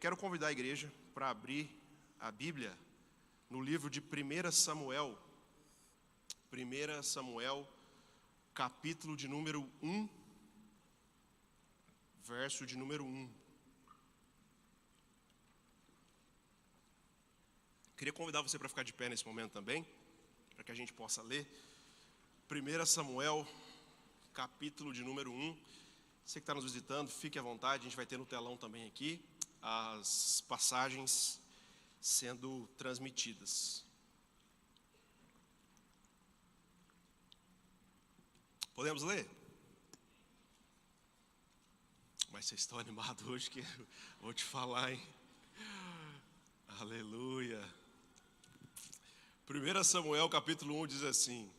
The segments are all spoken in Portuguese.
quero convidar a igreja para abrir a Bíblia no livro de 1 Samuel. 1 Samuel, capítulo de número 1, verso de número 1. Queria convidar você para ficar de pé nesse momento também, para que a gente possa ler. 1 Samuel, capítulo de número 1. Você que está nos visitando, fique à vontade, a gente vai ter no telão também aqui as passagens sendo transmitidas. Podemos ler? Mas vocês estão animados hoje que eu vou te falar, hein? Aleluia. 1 Samuel capítulo 1 diz assim: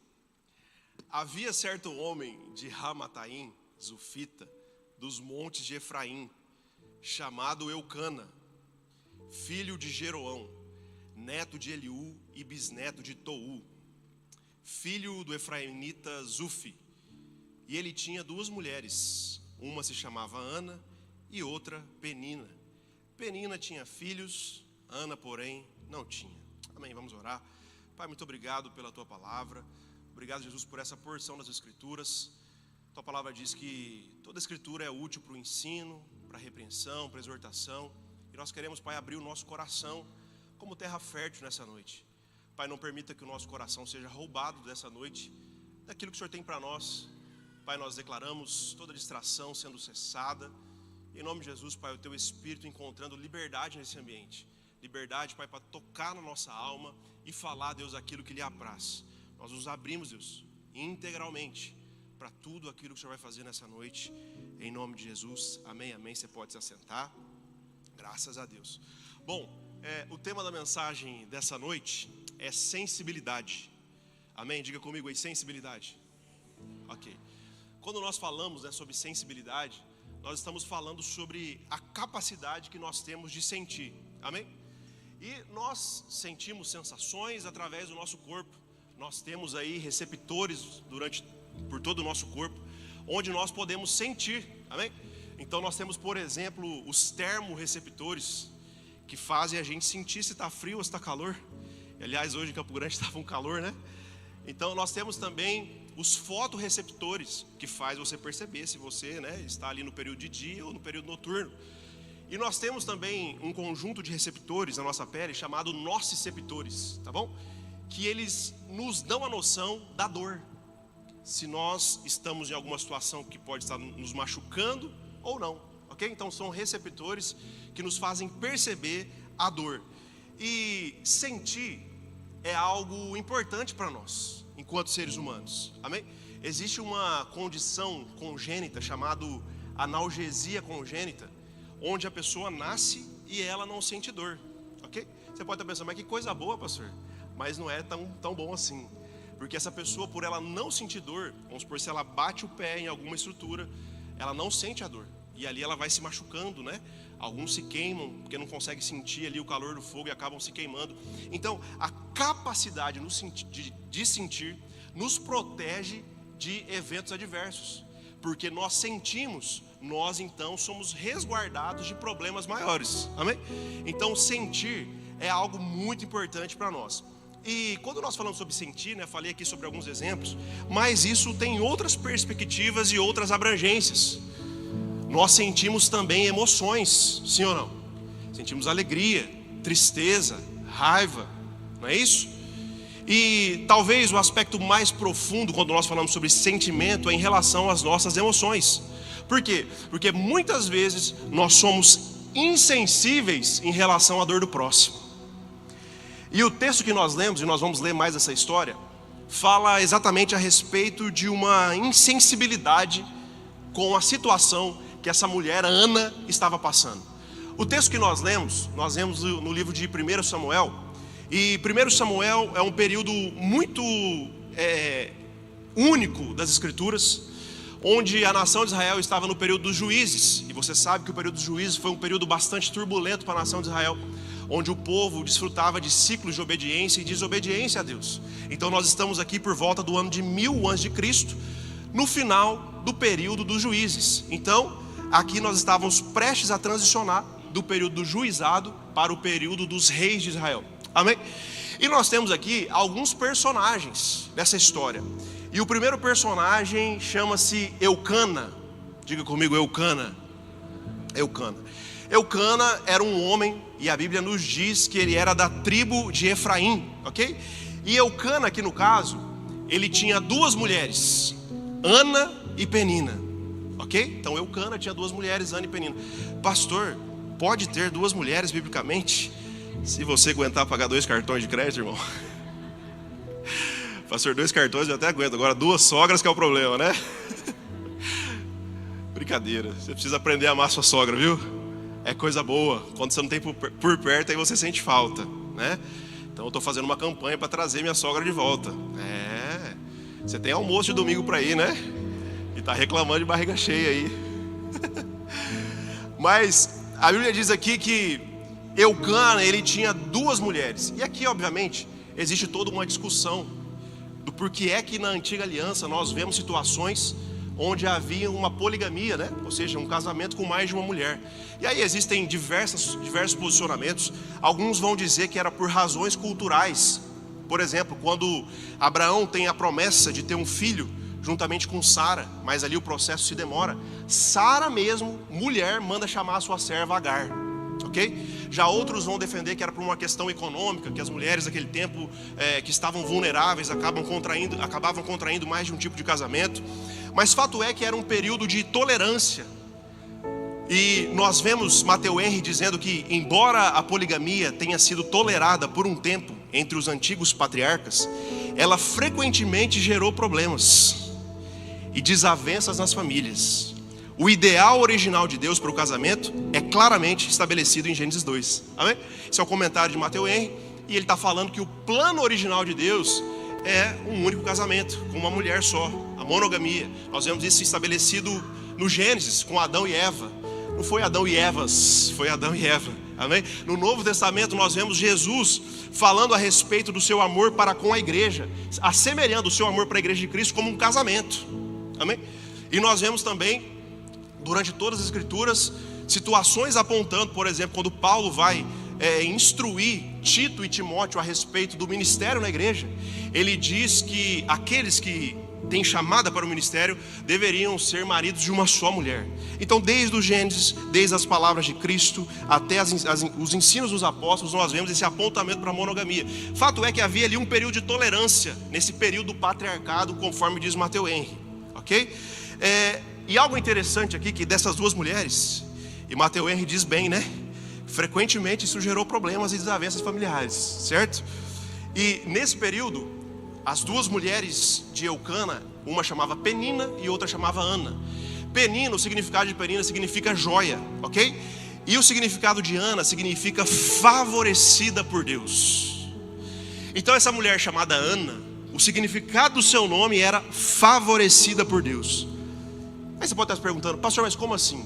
havia certo homem de Ramataim, Zufita, dos montes de Efraim, chamado Eucana, filho de Jeroão, neto de Eliú e bisneto de Tou, filho do efraimita Zufi. E ele tinha duas mulheres, uma se chamava Ana e outra Penina. Penina tinha filhos, Ana, porém, não tinha. Amém, vamos orar. Pai, muito obrigado pela Tua palavra. Obrigado, Jesus, por essa porção das Escrituras. Tua palavra diz que toda Escritura é útil para o ensino, para a repreensão, para a exortação. E nós queremos, Pai, abrir o nosso coração como terra fértil nessa noite. Pai, não permita que o nosso coração seja roubado dessa noite, daquilo que o Senhor tem para nós. Pai, nós declaramos toda distração sendo cessada. Em nome de Jesus, Pai, o Teu Espírito encontrando liberdade nesse ambiente. Liberdade, Pai, para tocar na nossa alma e falar, Deus, aquilo que lhe apraz. Nós nos abrimos, Deus, integralmente para tudo aquilo que o Senhor vai fazer nessa noite. Em nome de Jesus, amém, amém. Você pode se assentar. Graças a Deus. Bom, o tema da mensagem dessa noite é sensibilidade. Amém? Diga comigo aí, sensibilidade. Ok. Quando nós falamos, sobre sensibilidade, nós estamos falando sobre a capacidade que nós temos de sentir. Amém? E nós sentimos sensações através do nosso corpo. Nós temos aí receptores por todo o nosso corpo, onde nós podemos sentir. Amém? Então nós temos, por exemplo, os termorreceptores, que fazem a gente sentir se está frio ou se está calor. E, aliás, hoje em Campo Grande estava um calor, né? Então nós temos também os fotorreceptores, que faz você perceber se você, está ali no período de dia ou no período noturno. E nós temos também um conjunto de receptores na nossa pele chamado nociceptores, tá bom? Que eles nos dão a noção da dor. Se nós estamos em alguma situação que pode estar nos machucando ou não, ok? Então são receptores que nos fazem perceber a dor. E sentir é algo importante para nós, enquanto seres humanos, amém? Existe uma condição congênita chamada analgesia congênita, onde a pessoa nasce e ela não sente dor, ok? Você pode estar pensando, mas que coisa boa, pastor. Mas não é tão bom assim. Porque essa pessoa, por ela não sentir dor, vamos supor, se ela bate o pé em alguma estrutura, ela não sente a dor. E ali ela vai se machucando, Alguns se queimam, porque não conseguem sentir ali o calor do fogo e acabam se queimando. Então, a capacidade de sentir nos protege de eventos adversos. Porque nós sentimos, nós então somos resguardados de problemas maiores. Amém? Então, sentir é algo muito importante para nós. E quando nós falamos sobre sentir, falei aqui sobre alguns exemplos, mas isso tem outras perspectivas e outras abrangências. Nós sentimos também emoções, sim ou não? Sentimos alegria, tristeza, raiva, não é isso? E talvez o aspecto mais profundo quando nós falamos sobre sentimento é em relação às nossas emoções. Por quê? Porque muitas vezes nós somos insensíveis em relação à dor do próximo. E o texto que nós lemos, e nós vamos ler mais essa história, fala exatamente a respeito de uma insensibilidade com a situação que essa mulher, Ana, estava passando. O texto que nós lemos no livro de 1 Samuel, e 1 Samuel é um período muito único das Escrituras, onde a nação de Israel estava no período dos juízes, e você sabe que o período dos juízes foi um período bastante turbulento para a nação de Israel, onde o povo desfrutava de ciclos de obediência e desobediência a Deus. Então nós estamos aqui por volta do ano de 1000 a.C., no final do período dos juízes. Então, aqui nós estávamos prestes a transicionar do período do juizado para o período dos reis de Israel. Amém? E nós temos aqui alguns personagens dessa história. E o primeiro personagem chama-se Eucana. Diga comigo, Eucana. Eucana. Eucana era um homem, e a Bíblia nos diz que ele era da tribo de Efraim, ok? E Eucana, aqui no caso, ele tinha duas mulheres, Ana e Penina, ok? Então Eucana tinha duas mulheres, Ana e Penina. Pastor, pode ter duas mulheres biblicamente? Se você aguentar pagar 2 cartões de crédito, irmão. Pastor, 2 cartões eu até aguento, agora 2 sogras que é o problema, né? Brincadeira, você precisa aprender a amar sua sogra, viu? É coisa boa, quando você não tem por perto, aí você sente falta, né? Então eu estou fazendo uma campanha para trazer minha sogra de volta. Você tem almoço de domingo para ir, né? E está reclamando de barriga cheia aí. Mas a Bíblia diz aqui que Eucana, ele tinha 2 mulheres. E aqui, obviamente, existe toda uma discussão do porquê é que na antiga aliança nós vemos situações onde havia uma poligamia, né? Ou seja, um casamento com mais de uma mulher. E aí existem diversos posicionamentos. Alguns vão dizer que era por razões culturais. Por exemplo, quando Abraão tem a promessa de ter um filho juntamente com Sara, mas ali o processo se demora, Sara mesmo, mulher, manda chamar a sua serva Agar, ok? Já outros vão defender que era por uma questão econômica, que as mulheres daquele tempo que estavam vulneráveis acabavam contraindo mais de um tipo de casamento. Mas fato é que era um período de tolerância. E nós vemos Matthew Henry dizendo que, embora a poligamia tenha sido tolerada por um tempo entre os antigos patriarcas, ela frequentemente gerou problemas e desavenças nas famílias. O ideal original de Deus para o casamento é claramente estabelecido em Gênesis 2. Amém? Esse é o comentário de Matthew Henry, e ele está falando que o plano original de Deus é um único casamento, com uma mulher só, a monogamia. Nós vemos isso estabelecido no Gênesis, com Adão e Eva. Não foi Adão e Evas, foi Adão e Eva. Amém? No Novo Testamento nós vemos Jesus falando a respeito do seu amor para com a igreja, assemelhando o seu amor para a igreja de Cristo como um casamento. Amém? E nós vemos também, durante todas as escrituras, situações apontando, por exemplo, quando Paulo vai instruir Tito e Timóteo a respeito do ministério na igreja, ele diz que aqueles que têm chamada para o ministério deveriam ser maridos de uma só mulher. Então, desde o Gênesis, desde as palavras de Cristo até os ensinos dos apóstolos, nós vemos esse apontamento para a monogamia. Fato é que havia ali um período de tolerância nesse período do patriarcado, conforme diz Matthew Henry, ok? E algo interessante aqui, que dessas 2 mulheres, e Matthew Henry diz bem, né? Frequentemente isso gerou problemas e desavenças familiares, certo? E nesse período, as 2 mulheres de Eucana, uma chamava Penina e outra chamava Ana. Penina, o significado de Penina significa joia, ok? E o significado de Ana significa favorecida por Deus. Então essa mulher chamada Ana, o significado do seu nome era favorecida por Deus. Aí você pode estar se perguntando, pastor, mas como assim?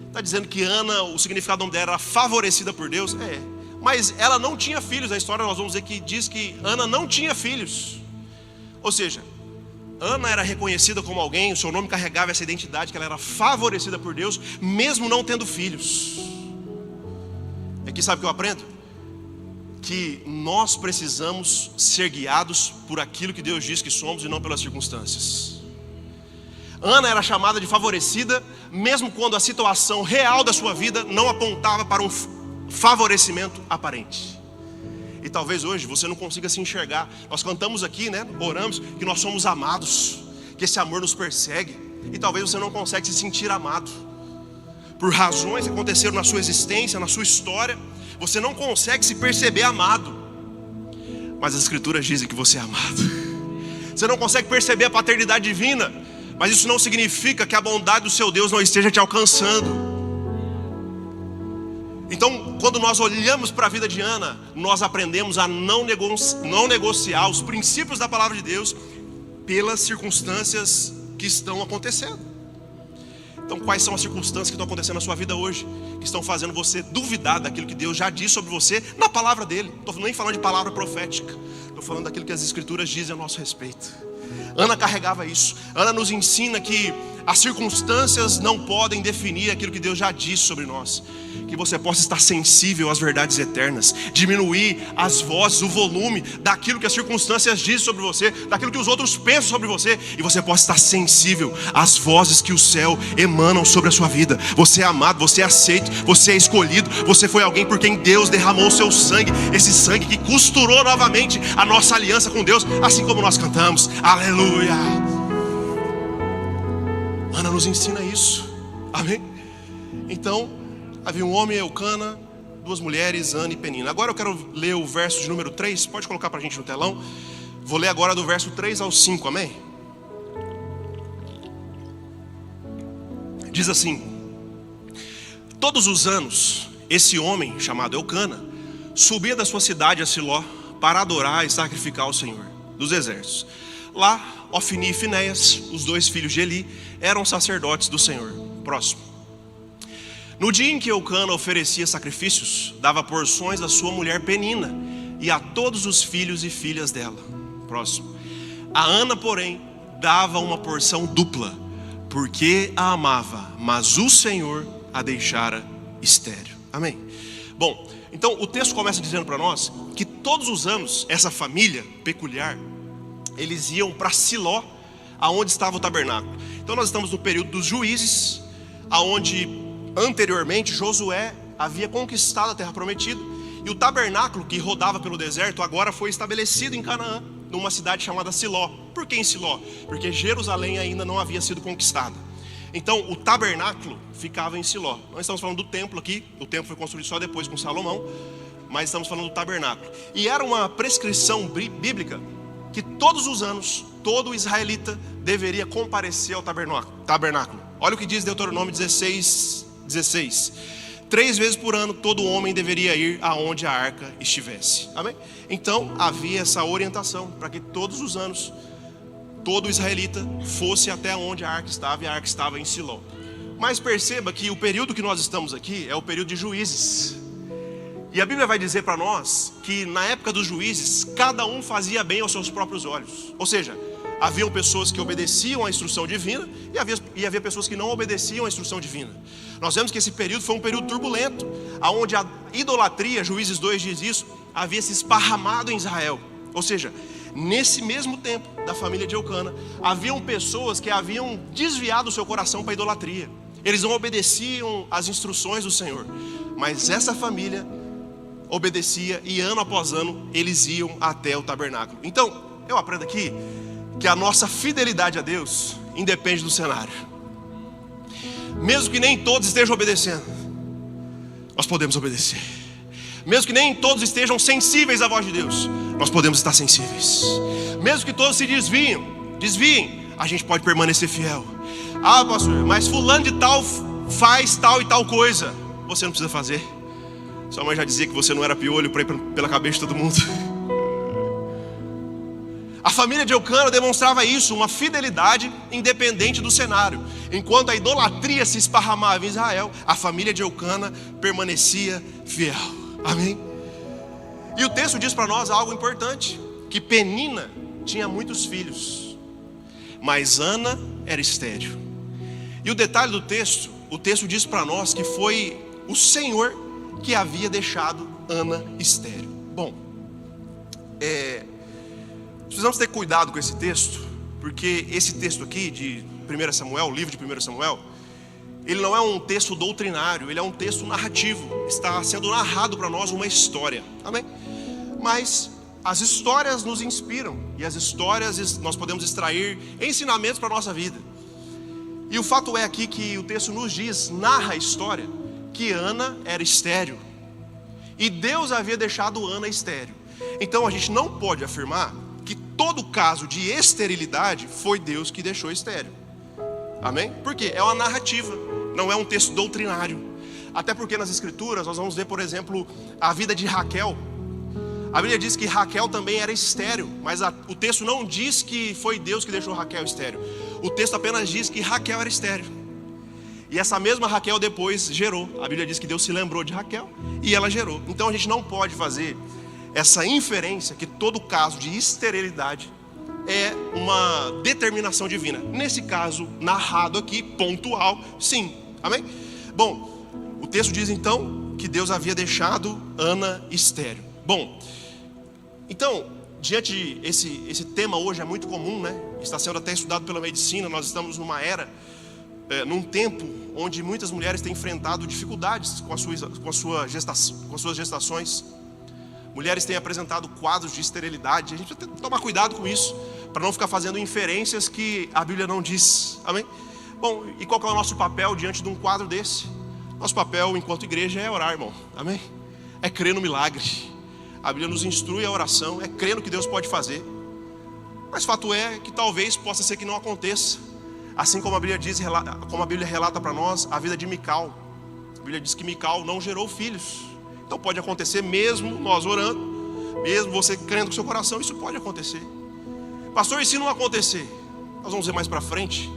Está dizendo que Ana, o significado do nome dela era favorecida por Deus? Mas ela não tinha filhos. Na história nós vamos ver que diz que Ana não tinha filhos. Ou seja, Ana era reconhecida como alguém, o seu nome carregava essa identidade, que ela era favorecida por Deus, mesmo não tendo filhos. Aqui sabe o que eu aprendo? Que nós precisamos ser guiados por aquilo que Deus diz que somos e não pelas circunstâncias. Ana era chamada de favorecida, mesmo quando a situação real da sua vida não apontava para um favorecimento aparente. E talvez hoje você não consiga se enxergar. Nós cantamos aqui, né? Oramos que nós somos amados, que esse amor nos persegue. E talvez você não consegue se sentir amado por razões que aconteceram na sua existência, na sua história. Você não consegue se perceber amado, mas as escrituras dizem que você é amado. Você não consegue perceber a paternidade divina, mas isso não significa que a bondade do seu Deus não esteja te alcançando. Então, quando nós olhamos para a vida de Ana, nós aprendemos a não negociar os princípios da palavra de Deus pelas circunstâncias que estão acontecendo. Então, quais são as circunstâncias que estão acontecendo na sua vida hoje, que estão fazendo você duvidar daquilo que Deus já disse sobre você na palavra dele? Não estou nem falando de palavra profética, estou falando daquilo que as escrituras dizem a nosso respeito. Ana carregava isso. Ana nos ensina que as circunstâncias não podem definir aquilo que Deus já disse sobre nós. Que você possa estar sensível às verdades eternas, diminuir as vozes, o volume daquilo que as circunstâncias dizem sobre você, daquilo que os outros pensam sobre você, e você possa estar sensível às vozes que o céu emanam sobre a sua vida. Você é amado, você é aceito, você é escolhido, você foi alguém por quem Deus derramou o seu sangue, esse sangue que costurou novamente a nossa aliança com Deus, assim como nós cantamos, aleluia. Ana nos ensina isso, amém? Então, havia um homem, Eucana, duas mulheres, Ana e Penina. Agora eu quero ler o verso de número 3, pode colocar para a gente no telão. Vou ler agora do verso 3 ao 5, amém? Diz assim: todos os anos, esse homem, chamado Eucana, subia da sua cidade a Siló para adorar e sacrificar ao Senhor dos exércitos. Lá, Ofni e Finéias, os dois filhos de Eli, eram sacerdotes do Senhor. Próximo. No dia em que Eucana oferecia sacrifícios, dava porções à sua mulher Penina e a todos os filhos e filhas dela. Próximo. A Ana, porém, dava uma porção dupla, porque a amava, mas o Senhor a deixara estéril. Amém? Bom, então o texto começa dizendo para nós que todos os anos, essa família peculiar, eles iam para Siló, aonde estava o tabernáculo. Então nós estamos no período dos juízes, aonde anteriormente Josué havia conquistado a terra prometida, e o tabernáculo que rodava pelo deserto agora foi estabelecido em Canaã, numa cidade chamada Siló. Por que em Siló? Porque Jerusalém ainda não havia sido conquistada. Então o tabernáculo ficava em Siló. Nós estamos falando do templo aqui, o templo foi construído só depois com Salomão, mas estamos falando do tabernáculo. E era uma prescrição bíblica que todos os anos, todo israelita deveria comparecer ao tabernáculo. Olha o que diz Deuteronômio 16. 3 vezes por ano todo homem deveria ir aonde a arca estivesse. Amém? Então havia essa orientação para que todos os anos todo israelita fosse até onde a arca estava, e a arca estava em Siló. Mas perceba que o período que nós estamos aqui é o período de juízes. E a Bíblia vai dizer para nós que na época dos juízes, cada um fazia bem aos seus próprios olhos. Ou seja, haviam pessoas que obedeciam à instrução divina e havia pessoas que não obedeciam à instrução divina. Nós vemos que esse período foi um período turbulento, onde a idolatria, Juízes 2 diz isso, havia se esparramado em Israel. Ou seja, nesse mesmo tempo da família de Eucana, haviam pessoas que haviam desviado o seu coração para a idolatria. Eles não obedeciam às instruções do Senhor. Mas essa família obedecia, e ano após ano eles iam até o tabernáculo. Então, eu aprendo aqui que a nossa fidelidade a Deus independe do cenário. Mesmo que nem todos estejam obedecendo, nós podemos obedecer. Mesmo que nem todos estejam sensíveis à voz de Deus, nós podemos estar sensíveis. Mesmo que todos se desviem, a gente pode permanecer fiel. Ah, pastor, mas fulano de tal faz tal e tal coisa. Você não precisa fazer. Sua mãe já dizia que você não era piolho para ir pela cabeça de todo mundo. A família de Eucana demonstrava isso, uma fidelidade independente do cenário. Enquanto a idolatria se esparramava em Israel, a família de Eucana permanecia fiel. Amém? E o texto diz para nós algo importante, que Penina tinha muitos filhos, mas Ana era estéril. E o detalhe do texto, o texto diz para nós que foi o Senhor que havia deixado Ana estéril. Bom, precisamos ter cuidado com esse texto, porque esse texto aqui de 1 Samuel, o livro de 1 Samuel, ele não é um texto doutrinário, ele é um texto narrativo. Está sendo narrado para nós uma história, amém? Mas as histórias nos inspiram, e as histórias nós podemos extrair ensinamentos para a nossa vida. E o fato é aqui que o texto nos diz, narra a história, que Ana era estéril, e Deus havia deixado Ana estéril. Então a gente não pode afirmar que todo caso de esterilidade foi Deus que deixou estéril. Amém? Por quê? É uma narrativa, não é um texto doutrinário. Até porque nas escrituras nós vamos ver, por exemplo, a vida de Raquel. A Bíblia diz que Raquel também era estéril, mas o texto não diz que foi Deus que deixou Raquel estéril. O texto apenas diz que Raquel era estéril. E essa mesma Raquel depois gerou. A Bíblia diz que Deus se lembrou de Raquel e ela gerou. Então a gente não pode fazer essa inferência que todo caso de esterilidade é uma determinação divina. Nesse caso, narrado aqui, pontual, sim. Amém? Bom, o texto diz então que Deus havia deixado Ana estéril. Bom, então, diante esse tema hoje é muito comum, né? Está sendo até estudado pela medicina. Nós estamos numa era, num tempo onde muitas mulheres têm enfrentado dificuldades com as suas gestações. Mulheres têm apresentado quadros de esterilidade. A gente precisa tomar cuidado com isso, para não ficar fazendo inferências que a Bíblia não diz. Amém? Bom, e qual que é o nosso papel diante de um quadro desse? Nosso papel enquanto igreja é orar, irmão. Amém? É crer no milagre. A Bíblia nos instrui a oração, é crer no que Deus pode fazer. Mas fato é que talvez possa ser que não aconteça. Assim como a Bíblia diz, como a Bíblia relata para nós a vida de Mical. A Bíblia diz que Mical não gerou filhos. Então pode acontecer mesmo nós orando, mesmo você crendo com seu coração, isso pode acontecer. Pastor, e se não acontecer? Nós vamos ver mais para frente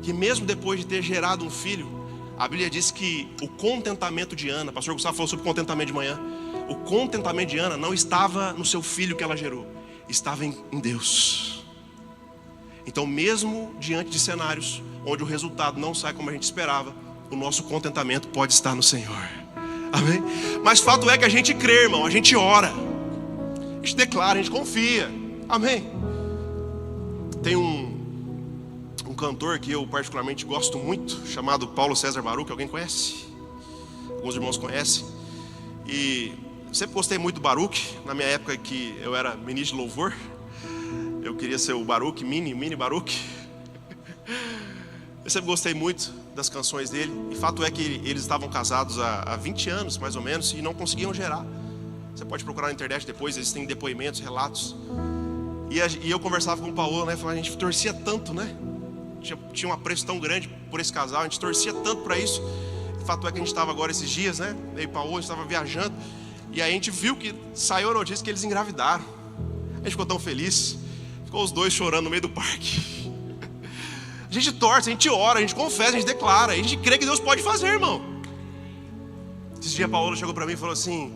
que mesmo depois de ter gerado um filho, a Bíblia diz que o contentamento de Ana, pastor Gustavo falou sobre contentamento de manhã, o contentamento de Ana não estava no seu filho que ela gerou, estava em Deus. Então mesmo diante de cenários onde o resultado não sai como a gente esperava, o nosso contentamento pode estar no Senhor. Amém? Mas fato é que a gente crê, irmão, a gente ora, a gente declara, a gente confia. Amém? Tem um cantor que eu particularmente gosto muito, chamado Paulo César Baruch. Alguém conhece? Alguns irmãos conhecem. E sempre gostei muito do Baruch. Na minha época que eu era ministro de louvor, eu queria ser o Baruch, mini Baruch. Eu sempre gostei muito das canções dele. E fato é que eles estavam casados há 20 anos, mais ou menos, e não conseguiam gerar. Você pode procurar na internet depois, eles têm depoimentos, relatos. E eu conversava com o Paulo, né? Falava, a gente torcia tanto, né? Tinha um apreço tão grande por esse casal, a gente torcia tanto para isso. O fato é que a gente estava agora esses dias, né? Eu e o Paulo, a gente estava viajando. E aí a gente viu que saiu a notícia que eles engravidaram. A gente ficou tão feliz. Ficou os dois chorando no meio do parque. A gente torce, a gente ora, a gente confessa, a gente declara, a gente crê que Deus pode fazer, irmão. Esse dia a Paola chegou para mim e falou assim: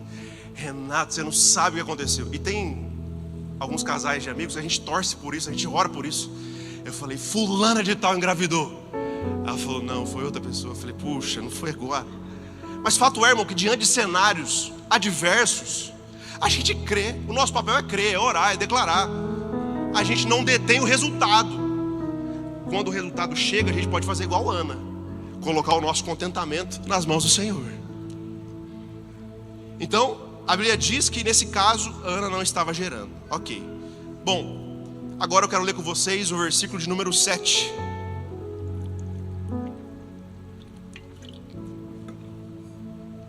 Renato, você não sabe o que aconteceu. E tem alguns casais de amigos, a gente torce por isso, a gente ora por isso. Eu falei, fulana de tal engravidou. Ela falou, não, foi outra pessoa. Eu falei, puxa, não foi agora. Mas fato é, irmão, que diante de cenários adversos, a gente crê. O nosso papel é crer, é orar, é declarar. A gente não detém o resultado. Quando o resultado chega, a gente pode fazer igual a Ana, colocar o nosso contentamento nas mãos do Senhor. Então, a Bíblia diz que nesse caso, Ana não estava gerando. Ok. Bom, agora eu quero ler com vocês o versículo de número 7.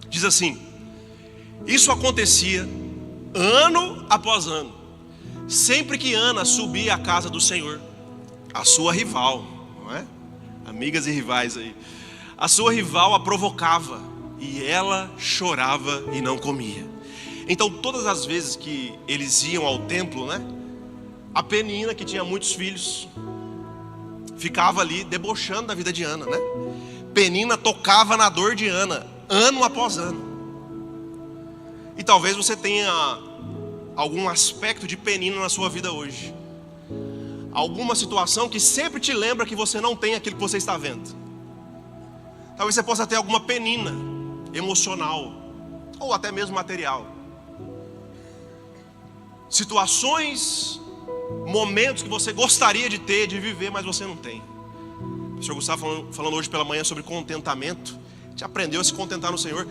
Diz assim: isso acontecia ano após ano, sempre que Ana subia à casa do Senhor, a sua rival, não é? Amigas e rivais aí. A sua rival a provocava e ela chorava e não comia. Então todas as vezes que eles iam ao templo, né? A Penina, que tinha muitos filhos, ficava ali debochando da vida de Ana, né? Penina tocava na dor de Ana, ano após ano. E talvez você tenha algum aspecto de Penina na sua vida hoje. Alguma situação que sempre te lembra que você não tem aquilo que você está vendo. Talvez você possa ter alguma penina emocional, ou até mesmo material. Situações, momentos que você gostaria de ter, de viver, mas você não tem. O pastor Gustavo falando hoje pela manhã sobre contentamento. A gente aprendeu a se contentar no Senhor.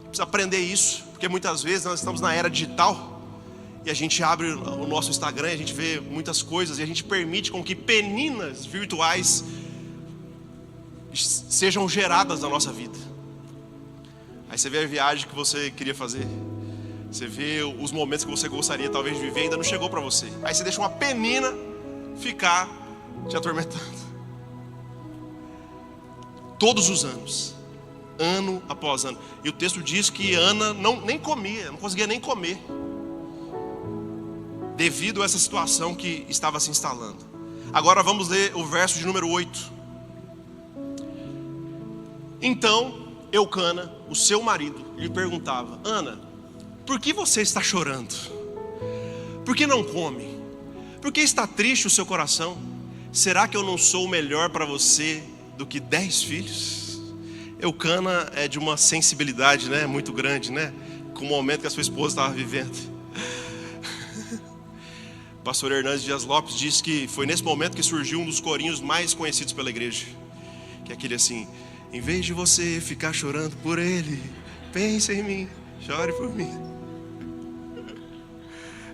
Precisa aprender isso, porque muitas vezes nós estamos na era digital e a gente abre o nosso Instagram e a gente vê muitas coisas e a gente permite com que peninas virtuais sejam geradas na nossa vida. Aí você vê a viagem que você queria fazer, você vê os momentos que você gostaria talvez de viver, ainda não chegou para você. Aí você deixa uma penina ficar te atormentando. Todos os anos, ano após ano. E o texto diz que Ana nem comia, não conseguia nem comer, devido a essa situação que estava se instalando. Agora vamos ler o verso de número 8. Então Eucana, o seu marido, lhe perguntava: Ana, por que você está chorando? Por que não come? Por que está triste o seu coração? Será que eu não sou melhor para você do que 10 filhos? Eucana é de uma sensibilidade, né, muito grande, né, com o momento que a sua esposa estava vivendo. O pastor Hernandes Dias Lopes disse que foi nesse momento que surgiu um dos corinhos mais conhecidos pela igreja, que é aquele assim: em vez de você ficar chorando por ele, pense em mim, chore por mim.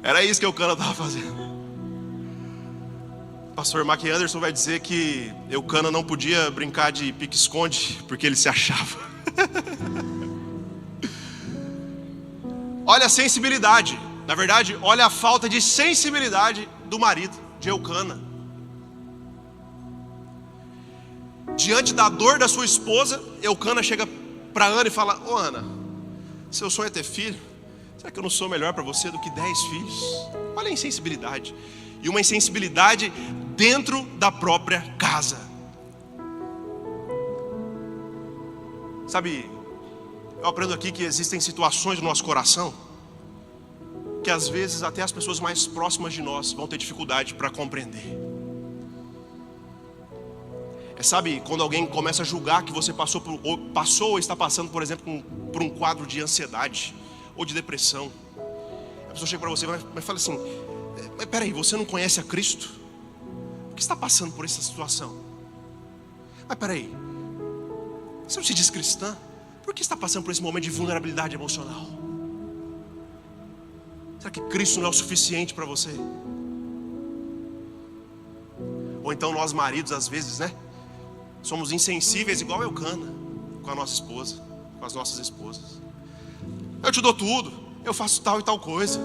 Era isso que Eucana estava fazendo. O pastor Mac Anderson vai dizer que Eucana não podia brincar de pique-esconde porque ele se achava. Olha a sensibilidade, na verdade, olha a falta de sensibilidade do marido de Eucana. Diante da dor da sua esposa, Eucana chega para Ana e fala: ô Ana, seu sonho é ter filho? Será que eu não sou melhor para você do que 10 filhos? Olha a insensibilidade. E uma insensibilidade dentro da própria casa. Sabe, eu aprendo aqui que existem situações no nosso coração que às vezes até as pessoas mais próximas de nós vão ter dificuldade para compreender. Sabe, quando alguém começa a julgar que você passou ou está passando, por exemplo, por um quadro de ansiedade ou de depressão. A pessoa chega para você e fala assim: mas peraí, você não conhece a Cristo? Por que está passando por essa situação? Mas peraí, você não se diz cristã? Por que está passando por esse momento de vulnerabilidade emocional? Será que Cristo não é o suficiente para você? Ou então nós maridos às vezes, né, somos insensíveis igual Eucana com a nossa esposa, com as nossas esposas. Eu te dou tudo, eu faço tal e tal coisa,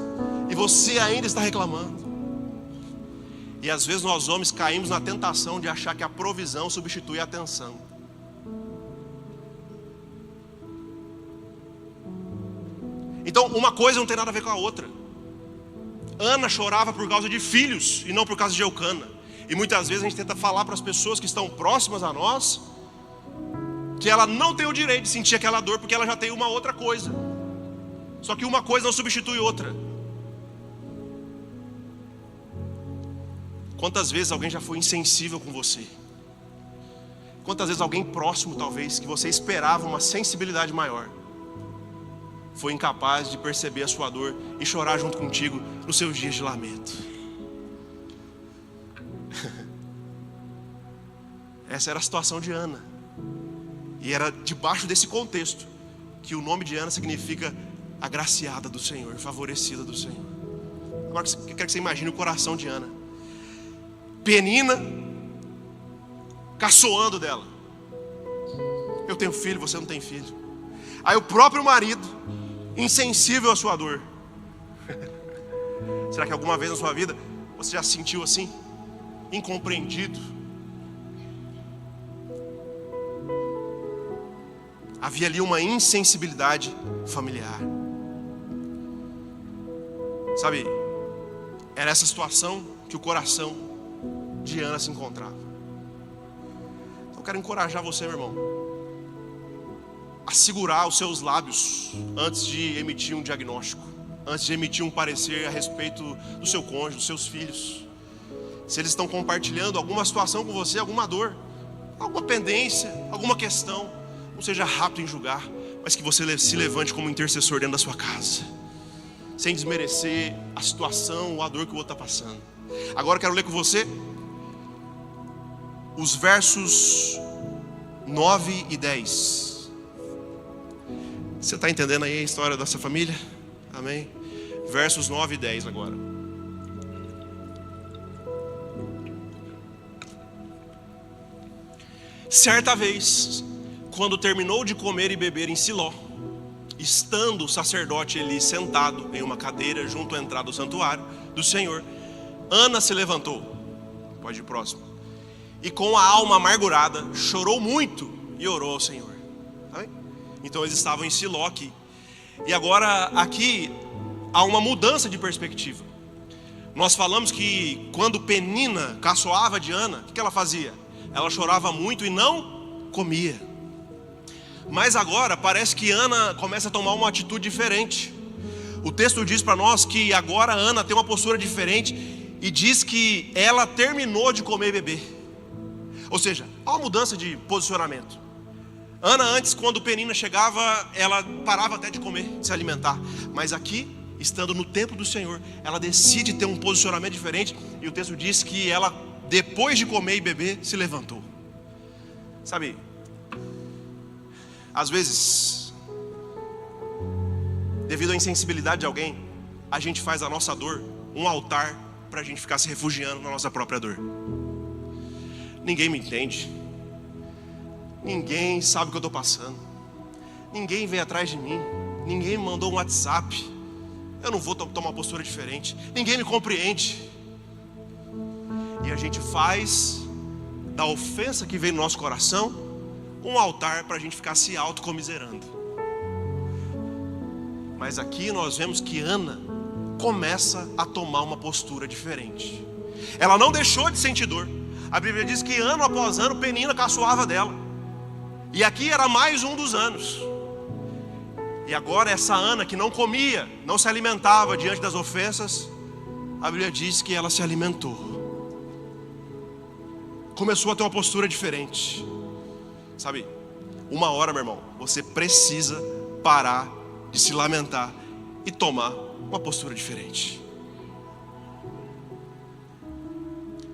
e você ainda está reclamando. E às vezes nós homens caímos na tentação de achar que a provisão substitui a atenção. Então uma coisa não tem nada a ver com a outra. Ana chorava por causa de filhos e não por causa de Eucana. E muitas vezes a gente tenta falar para as pessoas que estão próximas a nós que ela não tem o direito de sentir aquela dor porque ela já tem uma outra coisa. Só que uma coisa não substitui outra. Quantas vezes alguém já foi insensível com você? Quantas vezes alguém próximo, talvez, que você esperava uma sensibilidade maior, foi incapaz de perceber a sua dor e chorar junto contigo nos seus dias de lamento? Essa era a situação de Ana. E era debaixo desse contexto que o nome de Ana significa agraciada do Senhor, favorecida do Senhor. Agora eu quero que você imagine o coração de Ana. Penina caçoando dela: eu tenho filho, você não tem filho. Aí o próprio marido, insensível à sua dor. Será que alguma vez na sua vida você já se sentiu assim? Incompreendido? Havia ali uma insensibilidade familiar. Sabe, era essa situação que o coração de Ana se encontrava. Então eu quero encorajar você, meu irmão, a segurar os seus lábios antes de emitir um diagnóstico, antes de emitir um parecer a respeito do seu cônjuge, dos seus filhos. Se eles estão compartilhando alguma situação com você, alguma dor, alguma pendência, alguma questão, não seja rápido em julgar, mas que você se levante como intercessor dentro da sua casa, sem desmerecer a situação ou a dor que o outro está passando. Agora eu quero ler com você os versos 9 e 10. Você está entendendo aí a história dessa família? Amém? Versos 9 e 10 agora. Certa vez, quando terminou de comer e beber em Siló, estando o sacerdote Eli sentado em uma cadeira junto à entrada do santuário do Senhor, Ana se levantou, pode ir próximo, e com a alma amargurada chorou muito e orou ao Senhor. Amém? Então eles estavam em Siló aqui. E agora aqui há uma mudança de perspectiva. Nós falamos que quando Penina caçoava de Ana, o que ela fazia? Ela chorava muito e não comia. Mas agora parece que Ana começa a tomar uma atitude diferente. O texto diz para nós que agora Ana tem uma postura diferente e diz que ela terminou de comer e beber. Ou seja, há uma mudança de posicionamento. Ana antes, quando Penina chegava, ela parava até de comer, de se alimentar. Mas aqui, estando no templo do Senhor, ela decide ter um posicionamento diferente. E o texto diz que ela, depois de comer e beber, se levantou. Sabe, às vezes, devido à insensibilidade de alguém, a gente faz a nossa dor um altar para a gente ficar se refugiando na nossa própria dor. Ninguém me entende. Ninguém sabe o que eu estou passando. Ninguém vem atrás de mim. Ninguém me mandou um WhatsApp. Eu não vou tomar uma postura diferente. Ninguém me compreende. E a gente faz da ofensa que vem no nosso coração um altar para a gente ficar se autocomiserando. Mas aqui nós vemos que Ana começa a tomar uma postura diferente. Ela não deixou de sentir dor. A Bíblia diz que ano após ano Penina caçoava dela. E aqui era mais um dos anos. E agora essa Ana que não comia, não se alimentava diante das ofensas, a Bíblia diz que ela se alimentou. Começou a ter uma postura diferente. Sabe, uma hora, meu irmão, você precisa parar de se lamentar e tomar uma postura diferente.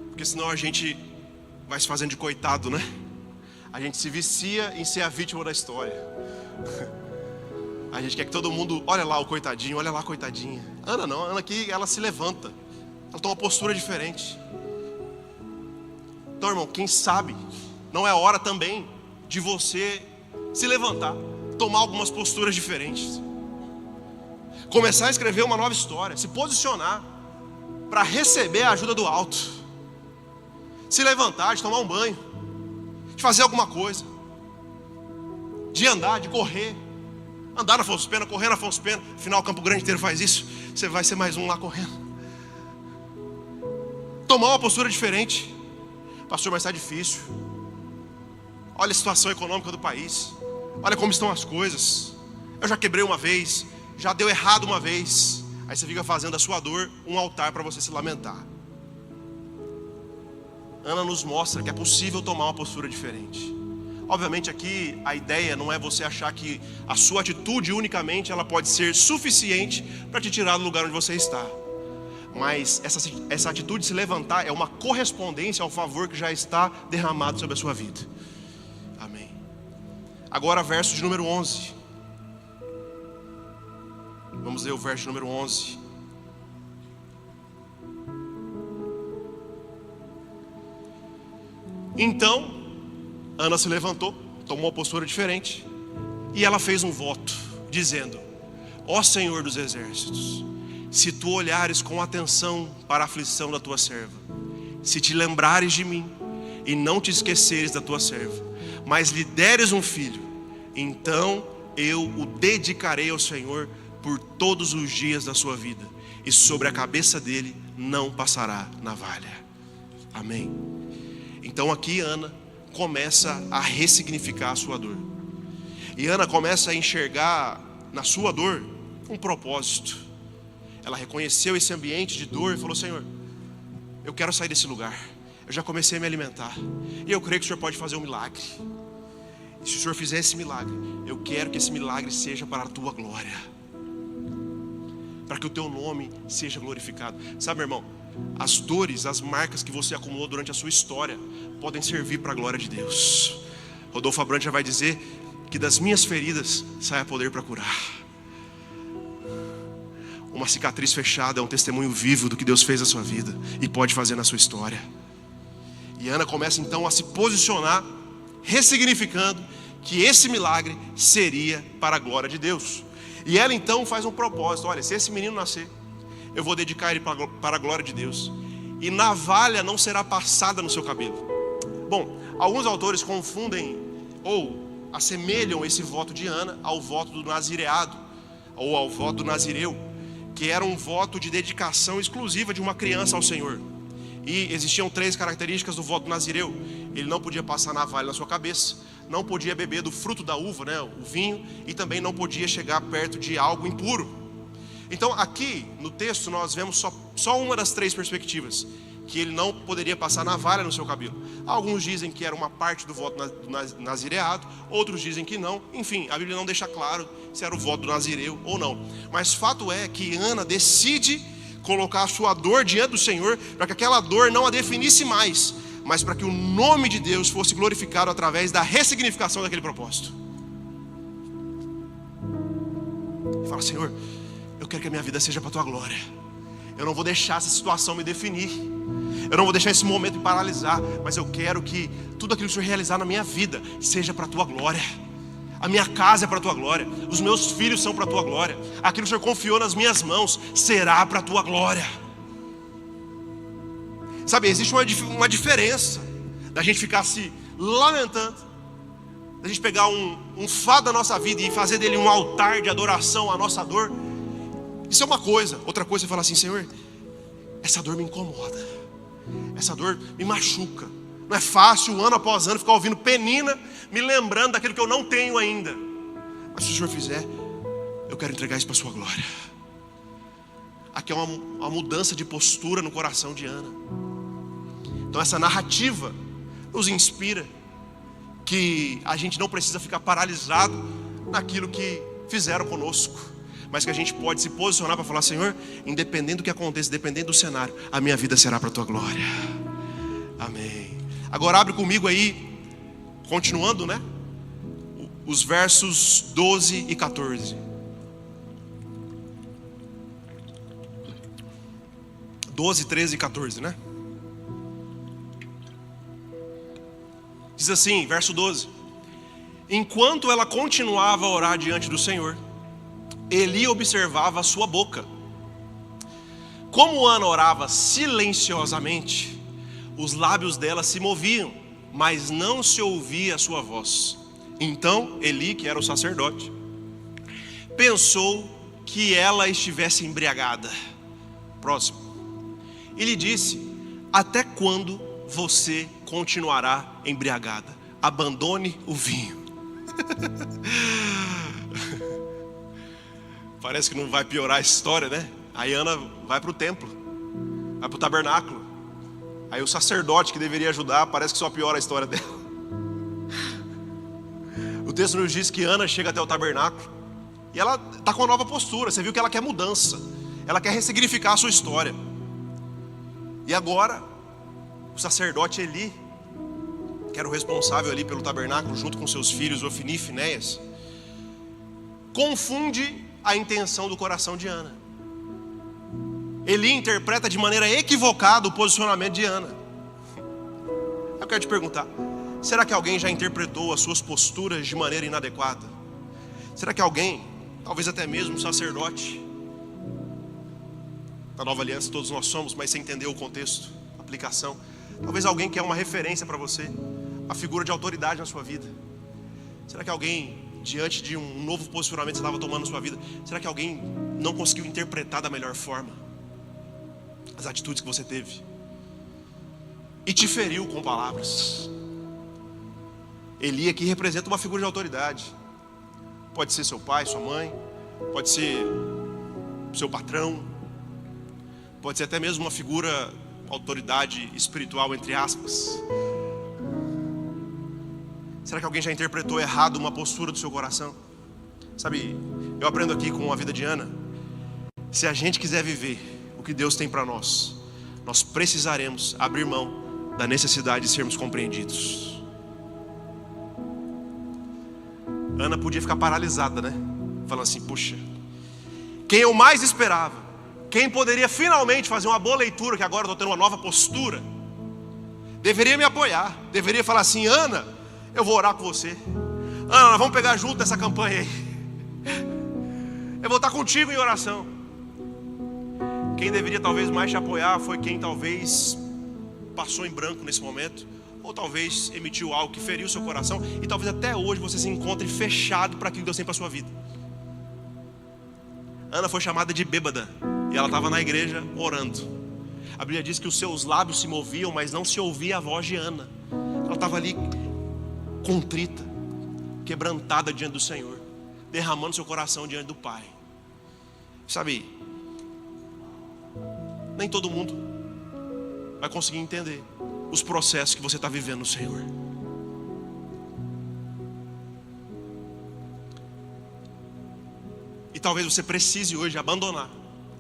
Porque senão a gente vai se fazendo de coitado, né? A gente se vicia em ser a vítima da história. A gente quer que todo mundo, olha lá o coitadinho, olha lá a coitadinha. Ana não, Ana aqui, ela se levanta. Ela toma uma postura diferente. Então, irmão, quem sabe não é hora também de você se levantar, tomar algumas posturas diferentes, começar a escrever uma nova história, se posicionar para receber a ajuda do alto, se levantar, de tomar um banho, de fazer alguma coisa, de andar, de correr, andar na Afonso Pena, correr na Afonso Pena. Afinal, o Campo Grande inteiro faz isso. Você vai ser mais um lá correndo. Tomar uma postura diferente. Pastor, mas está difícil. Olha a situação econômica do país. Olha como estão as coisas. Eu já quebrei uma vez, já deu errado uma vez. Aí você fica fazendo da sua dor um altar para você se lamentar. Ana nos mostra que é possível tomar uma postura diferente. Obviamente aqui a ideia não é você achar que a sua atitude unicamente ela pode ser suficiente para te tirar do lugar onde você está. Mas essa atitude de se levantar é uma correspondência ao favor que já está derramado sobre a sua vida. Amém. Agora verso de número 11. Vamos ler o verso de número 11. Então, Ana se levantou, tomou uma postura diferente, e ela fez um voto, dizendo: ó Senhor dos exércitos, se tu olhares com atenção para a aflição da tua serva, se te lembrares de mim, e não te esqueceres da tua serva, mas lhe deres um filho, então eu o dedicarei ao Senhor por todos os dias da sua vida, e sobre a cabeça dele não passará navalha. Amém. Então aqui Ana começa a ressignificar a sua dor. E Ana começa a enxergar na sua dor um propósito. Ela reconheceu esse ambiente de dor e falou: Senhor, eu quero sair desse lugar. Eu já comecei a me alimentar. E eu creio que o Senhor pode fazer um milagre. E se o Senhor fizer esse milagre, eu quero que esse milagre seja para a tua glória, para que o teu nome seja glorificado. Sabe, meu irmão, as dores, as marcas que você acumulou durante a sua história podem servir para a glória de Deus. Rodolfo Abrantes já vai dizer que das minhas feridas sai poder para curar. Uma cicatriz fechada é um testemunho vivo do que Deus fez na sua vida e pode fazer na sua história. E Ana começa então a se posicionar, ressignificando que esse milagre seria para a glória de Deus. E ela então faz um propósito: olha, se esse menino nascer, eu vou dedicar ele para a glória de Deus, e navalha não será passada no seu cabelo. Bom, alguns autores confundem ou assemelham esse voto de Ana ao voto do nazireado, ou ao voto do nazireu, que era um voto de dedicação exclusiva de uma criança ao Senhor. E existiam 3 características do voto do nazireu: ele não podia passar navalha na sua cabeça, não podia beber do fruto da uva, né, o vinho, e também não podia chegar perto de algo impuro. Então aqui no texto nós vemos só uma das três perspectivas: que ele não poderia passar navalha no seu cabelo. Alguns dizem que era uma parte do voto do nazireado, outros dizem que não. Enfim, a Bíblia não deixa claro se era o voto do nazireu ou não. Mas fato é que Ana decide colocar a sua dor diante do Senhor, para que aquela dor não a definisse mais, mas para que o nome de Deus fosse glorificado através da ressignificação daquele propósito. Fala: Senhor, eu quero que a minha vida seja para a tua glória. Eu não vou deixar essa situação me definir, eu não vou deixar esse momento me paralisar, mas eu quero que tudo aquilo que o Senhor realizar na minha vida seja para a tua glória. A minha casa é para a tua glória, os meus filhos são para a tua glória, aquilo que o Senhor confiou nas minhas mãos será para a tua glória. Sabe, existe uma diferença da gente ficar se lamentando, da gente pegar um fato da nossa vida e fazer dele um altar de adoração à nossa dor. Isso é uma coisa. Outra coisa é falar assim: Senhor, essa dor me incomoda, essa dor me machuca. Não é fácil, ano após ano, ficar ouvindo penina, me lembrando daquilo que eu não tenho ainda. Mas se o Senhor fizer, eu quero entregar isso para a sua glória. Aqui é uma mudança de postura no coração de Ana. Então essa narrativa nos inspira que a gente não precisa ficar paralisado naquilo que fizeram conosco, mas que a gente pode se posicionar para falar: Senhor, independente do que aconteça, independente do cenário, a minha vida será para a tua glória. Amém. Agora abre comigo aí, continuando, né? Os versos 12 e 14. 12, 13 e 14, né? Diz assim, verso 12: enquanto ela continuava a orar diante do Senhor, Eli observava a sua boca. Como Ana orava silenciosamente, os lábios dela se moviam, mas não se ouvia a sua voz. Então Eli, que era o sacerdote, pensou que ela estivesse embriagada. Próximo. E lhe disse: até quando você continuará embriagada? Abandone o vinho. Parece que não vai piorar a história, né? Aí Ana vai para o templo, vai para o tabernáculo. Aí o sacerdote que deveria ajudar, parece que só piora a história dela. O texto nos diz que Ana chega até o tabernáculo e ela está com uma nova postura. Você viu que ela quer mudança, ela quer ressignificar a sua história. E agora o sacerdote Eli, que era o responsável ali pelo tabernáculo, junto com seus filhos Ofni e Finéias, confunde a intenção do coração de Ana. Eli interpreta de maneira equivocada o posicionamento de Ana. Eu quero te perguntar: será que alguém já interpretou as suas posturas de maneira inadequada? Será que alguém, talvez até mesmo um sacerdote, da nova aliança todos nós somos, mas sem entender o contexto, a aplicação, talvez alguém que é uma referência para você, uma figura de autoridade na sua vida, será que alguém, diante de um novo posicionamento que você estava tomando na sua vida, será que alguém não conseguiu interpretar da melhor forma as atitudes que você teve e te feriu com palavras? Eli aqui representa uma figura de autoridade. Pode ser seu pai, sua mãe, pode ser seu patrão, pode ser até mesmo uma figura, autoridade espiritual, entre aspas. Será que alguém já interpretou errado uma postura do seu coração? Sabe, eu aprendo aqui com a vida de Ana, se a gente quiser viver o que Deus tem para nós, nós precisaremos abrir mão da necessidade de sermos compreendidos. Ana podia ficar paralisada, né? Falando assim: puxa, quem eu mais esperava, quem poderia finalmente fazer uma boa leitura, que agora eu estou tendo uma nova postura, deveria me apoiar, deveria falar assim: Ana, eu vou orar com você. Ana, vamos pegar junto nessa campanha aí. Eu vou estar contigo em oração. Quem deveria talvez mais te apoiar foi quem talvez passou em branco nesse momento, ou talvez emitiu algo que feriu seu coração, e talvez até hoje você se encontre fechado para aquilo que Deus tem para a sua vida. Ana foi chamada de bêbada, e ela estava na igreja orando. A Bíblia diz que os seus lábios se moviam, mas não se ouvia a voz de Ana. Ela estava ali contrita, quebrantada diante do Senhor, derramando seu coração diante do Pai. Sabe, Nem todo mundo vai conseguir entender os processos que você está vivendo no Senhor. E talvez você precise hoje abandonar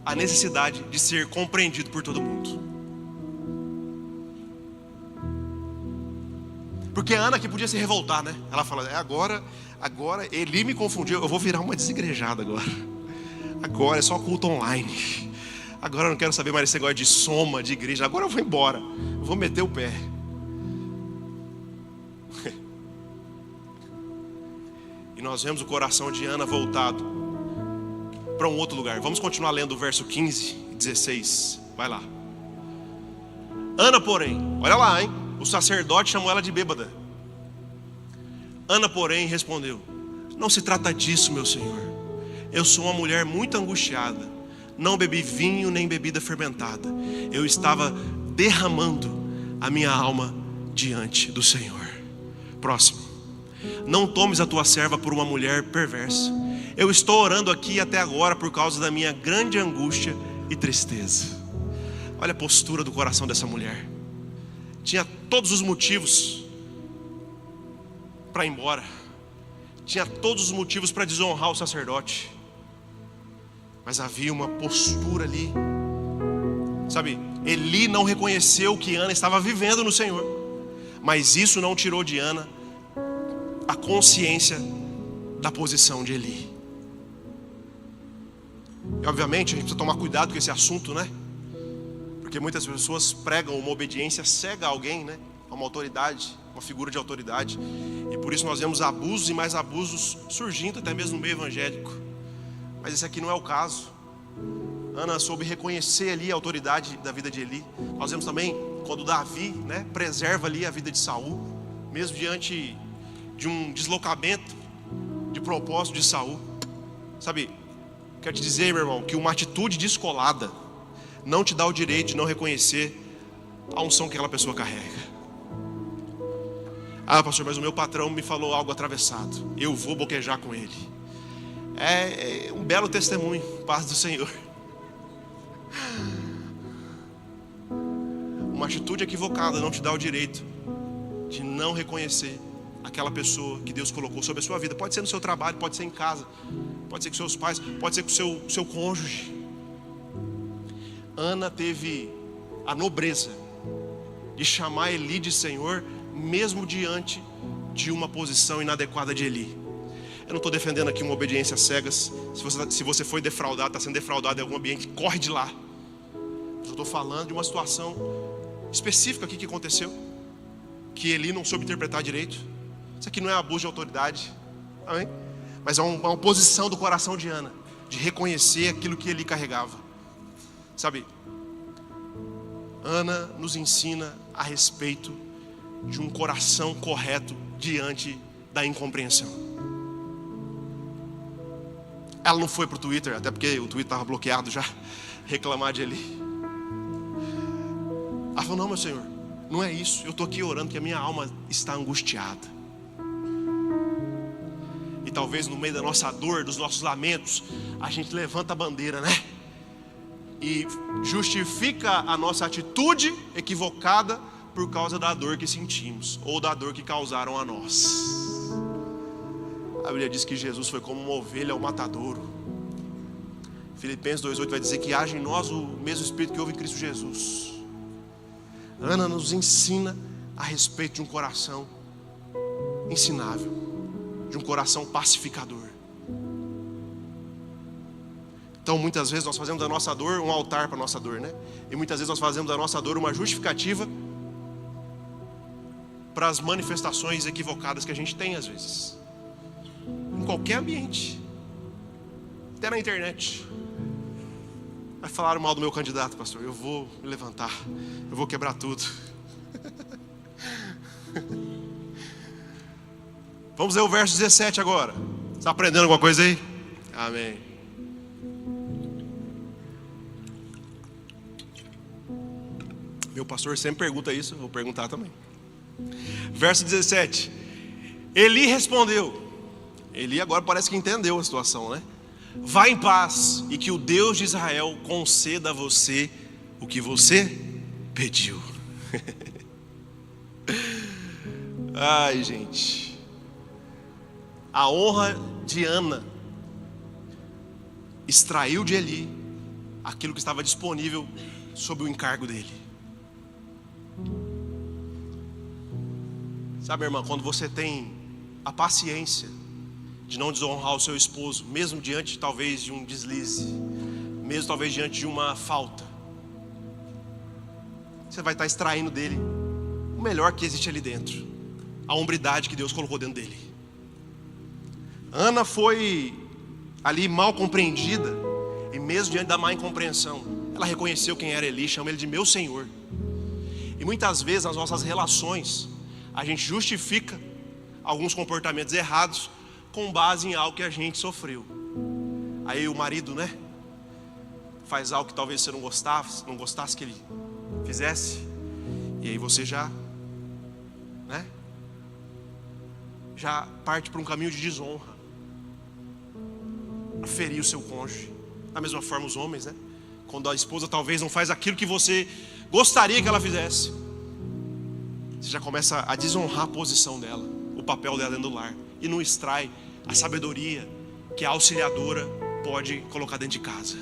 a necessidade de ser compreendido por todo mundo. Porque a Ana aqui podia se revoltar, né? Ela fala, agora Eli me confundiu, eu vou virar uma desigrejada agora. Agora é só culto online. Agora eu não quero saber mais desse negócio de soma, de igreja. Agora eu vou embora, eu vou meter o pé. E nós vemos o coração de Ana voltado para um outro lugar. Vamos continuar lendo o verso 15 e 16. Vai lá. Ana, porém, olha lá, hein? O sacerdote chamou ela de bêbada. Ana, porém, respondeu: não se trata disso, meu senhor. Eu sou uma mulher muito angustiada. Não bebi vinho nem bebida fermentada. Eu estava derramando a minha alma diante do Senhor. Próximo. Não tomes a tua serva por uma mulher perversa. Eu estou orando aqui até agora por causa da minha grande angústia e tristeza. Olha a postura do coração dessa mulher. Tinha todos os motivos para ir embora. Tinha todos os motivos para desonrar o sacerdote. Mas havia uma postura ali. Sabe, Eli não reconheceu o que Ana estava vivendo no Senhor. Mas isso não tirou de Ana a consciência da posição de Eli. E obviamente a gente precisa tomar cuidado com esse assunto, né? Porque muitas pessoas pregam uma obediência cega a alguém, né? A uma autoridade, uma figura de autoridade. E por isso nós vemos abusos e mais abusos surgindo até mesmo no meio evangélico. Mas esse aqui não é o caso. Ana soube reconhecer ali a autoridade da vida de Eli. Nós vemos também quando Davi, né, preserva ali a vida de Saul, mesmo diante de um deslocamento de propósito de Saul. Sabe, quero te dizer, meu irmão, que uma atitude descolada não te dá o direito de não reconhecer a unção que aquela pessoa carrega. Ah, pastor, mas o meu patrão me falou algo atravessado, eu vou boquejar com ele. É um belo testemunho, paz do Senhor. Uma atitude equivocada não te dá o direito de não reconhecer aquela pessoa que Deus colocou sobre a sua vida. Pode ser no seu trabalho, pode ser em casa, pode ser com seus pais, pode ser com o seu cônjuge. Ana teve a nobreza de chamar Eli de Senhor, mesmo diante de uma posição inadequada de Eli. Eu não estou defendendo aqui uma obediência às cegas. Se você foi defraudado, está sendo defraudado em algum ambiente, corre de lá. Eu estou falando de uma situação específica aqui que aconteceu, que Eli não soube interpretar direito. Isso aqui não é abuso de autoridade, amém? Mas é uma posição do coração de Ana, de reconhecer aquilo que Eli carregava. Sabe, Ana nos ensina a respeito de um coração correto diante da incompreensão. Ela não foi para o Twitter, até porque o Twitter estava bloqueado já, reclamar de Eli. Ela falou: não, meu Senhor, não é isso. Eu estou aqui orando que a minha alma está angustiada. E talvez no meio da nossa dor, dos nossos lamentos, a gente levanta a bandeira, né? E justifica a nossa atitude equivocada por causa da dor que sentimos, ou da dor que causaram a nós. A Bíblia diz que Jesus foi como uma ovelha ao matadouro. Filipenses 2,8 vai dizer que age em nós o mesmo Espírito que houve em Cristo Jesus. Ana nos ensina a respeito de um coração ensinável, de um coração pacificador. Então muitas vezes nós fazemos da nossa dor um altar para a nossa dor, né? E muitas vezes nós fazemos da nossa dor uma justificativa para as manifestações equivocadas que a gente tem às vezes. Em qualquer ambiente, até na internet. Vai falar mal do meu candidato, pastor, eu vou me levantar, eu vou quebrar tudo. Vamos ler o verso 17 agora. Está aprendendo alguma coisa aí? Amém. Meu pastor sempre pergunta isso, eu vou perguntar também. Verso 17. Eli respondeu. Eli agora parece que entendeu a situação, né? Vá em paz e que o Deus de Israel conceda a você o que você pediu. Ai, gente. A honra de Ana extraiu de Eli aquilo que estava disponível sob o encargo dele. Sabe, irmã, quando você tem a paciência de não desonrar o seu esposo, mesmo diante talvez de um deslize, mesmo talvez diante de uma falta, você vai estar extraindo dele o melhor que existe ali dentro, a hombridade que Deus colocou dentro dele. Ana foi ali mal compreendida, e mesmo diante da má incompreensão, ela reconheceu quem era Eli, chama ele de meu Senhor. E muitas vezes nas nossas relações a gente justifica alguns comportamentos errados com base em algo que a gente sofreu. Aí o marido, né, faz algo que talvez você não gostasse que ele fizesse, e aí você já parte para um caminho de desonra, a ferir o seu cônjuge. Da mesma forma os homens, né? Quando a esposa talvez não faz aquilo que você gostaria que ela fizesse, você já começa a desonrar a posição dela, o papel dela dentro do lar, e não extrai a sabedoria que a auxiliadora pode colocar dentro de casa.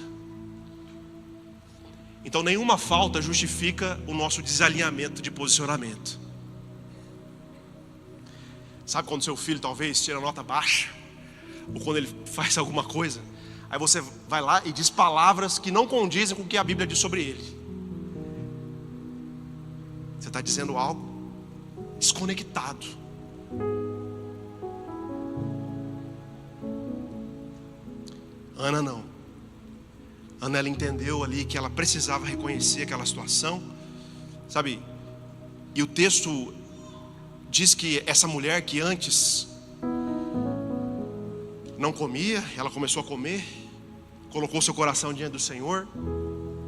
Então nenhuma falta justifica o nosso desalinhamento de posicionamento. Sabe quando seu filho talvez tira nota baixa, ou quando ele faz alguma coisa, aí você vai lá e diz palavras que não condizem com o que a Bíblia diz sobre ele. Você está dizendo algo desconectado. Ana não. Ana, ela entendeu ali que ela precisava reconhecer aquela situação, sabe? E o texto diz que essa mulher que antes não comia, ela começou a comer, colocou seu coração diante do Senhor,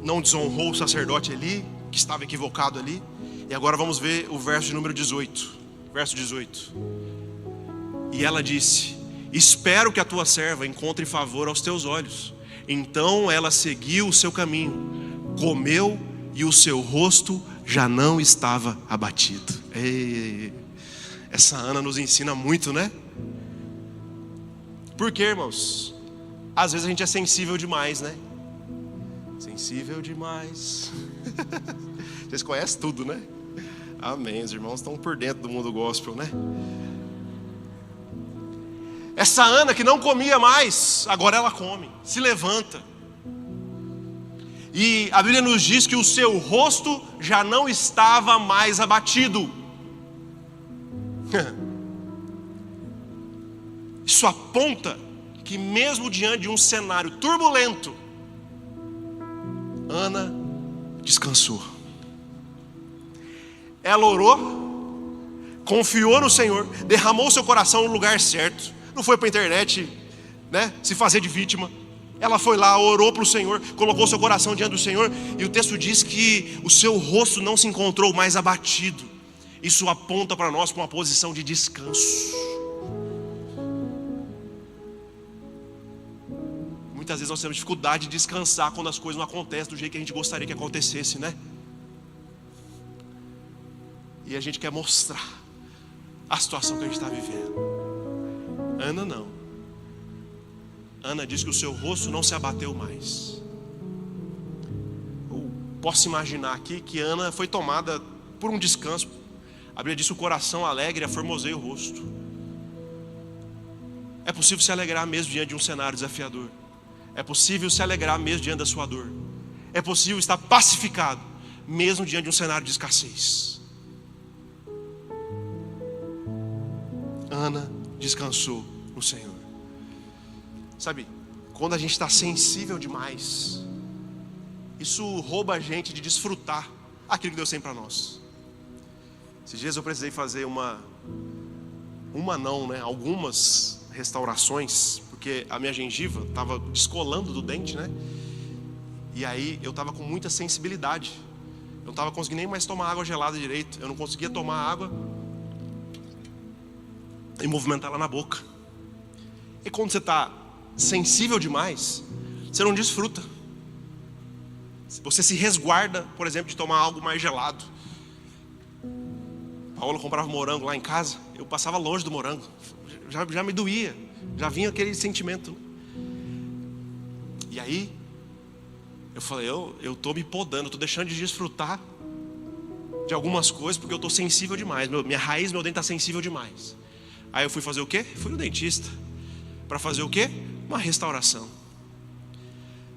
não desonrou o sacerdote Eli, que estava equivocado ali. E agora vamos ver o verso de número 18. Verso 18. E ela disse: espero que a tua serva encontre favor aos teus olhos. Então ela seguiu o seu caminho, comeu, e o seu rosto já não estava abatido. Essa Ana nos ensina muito, né? Por quê, irmãos? Às vezes a gente é sensível demais, né? Sensível demais. Vocês conhecem tudo, né? Amém, os irmãos estão por dentro do mundo gospel, né? Essa Ana que não comia mais, agora ela come, se levanta. E a Bíblia nos diz que o seu rosto já não estava mais abatido. Isso aponta que mesmo diante de um cenário turbulento, Ana descansou. Ela orou, confiou no Senhor, derramou seu coração no lugar certo. Não foi para a internet, né, se fazer de vítima. Ela foi lá, orou para o Senhor, colocou seu coração diante do Senhor. E o texto diz que o seu rosto não se encontrou mais abatido. Isso aponta para nós para uma posição de descanso. Muitas vezes nós temos dificuldade de descansar quando as coisas não acontecem do jeito que a gente gostaria que acontecesse, né? E a gente quer mostrar a situação que a gente está vivendo. Ana não. Ana diz que o seu rosto não se abateu mais. Eu posso imaginar aqui que Ana foi tomada por um descanso. A Bíblia diz que o coração alegre aformoseia o rosto. É possível se alegrar mesmo diante de um cenário desafiador. É possível se alegrar mesmo diante da sua dor. É possível estar pacificado mesmo diante de um cenário de escassez. Ana descansou no Senhor. Sabe, quando a gente está sensível demais, isso rouba a gente de desfrutar aquilo que Deus tem para nós. Esses dias eu precisei fazer algumas restaurações, porque a minha gengiva estava descolando do dente, né? E aí eu estava com muita sensibilidade. Eu não estava conseguindo nem mais tomar água gelada direito. Eu não conseguia tomar água e movimentar ela na boca. E quando você está sensível demais, você não desfruta. Você se resguarda, por exemplo, de tomar algo mais gelado. Paola comprava morango lá em casa, eu passava longe do morango. Já me doía, já vinha aquele sentimento. E aí, eu falei, eu estou me podando, estou deixando de desfrutar de algumas coisas, porque eu estou sensível demais. Minha raiz, meu dente está sensível demais. Aí eu fui fazer o quê? Fui no dentista. Para fazer o quê? Uma restauração.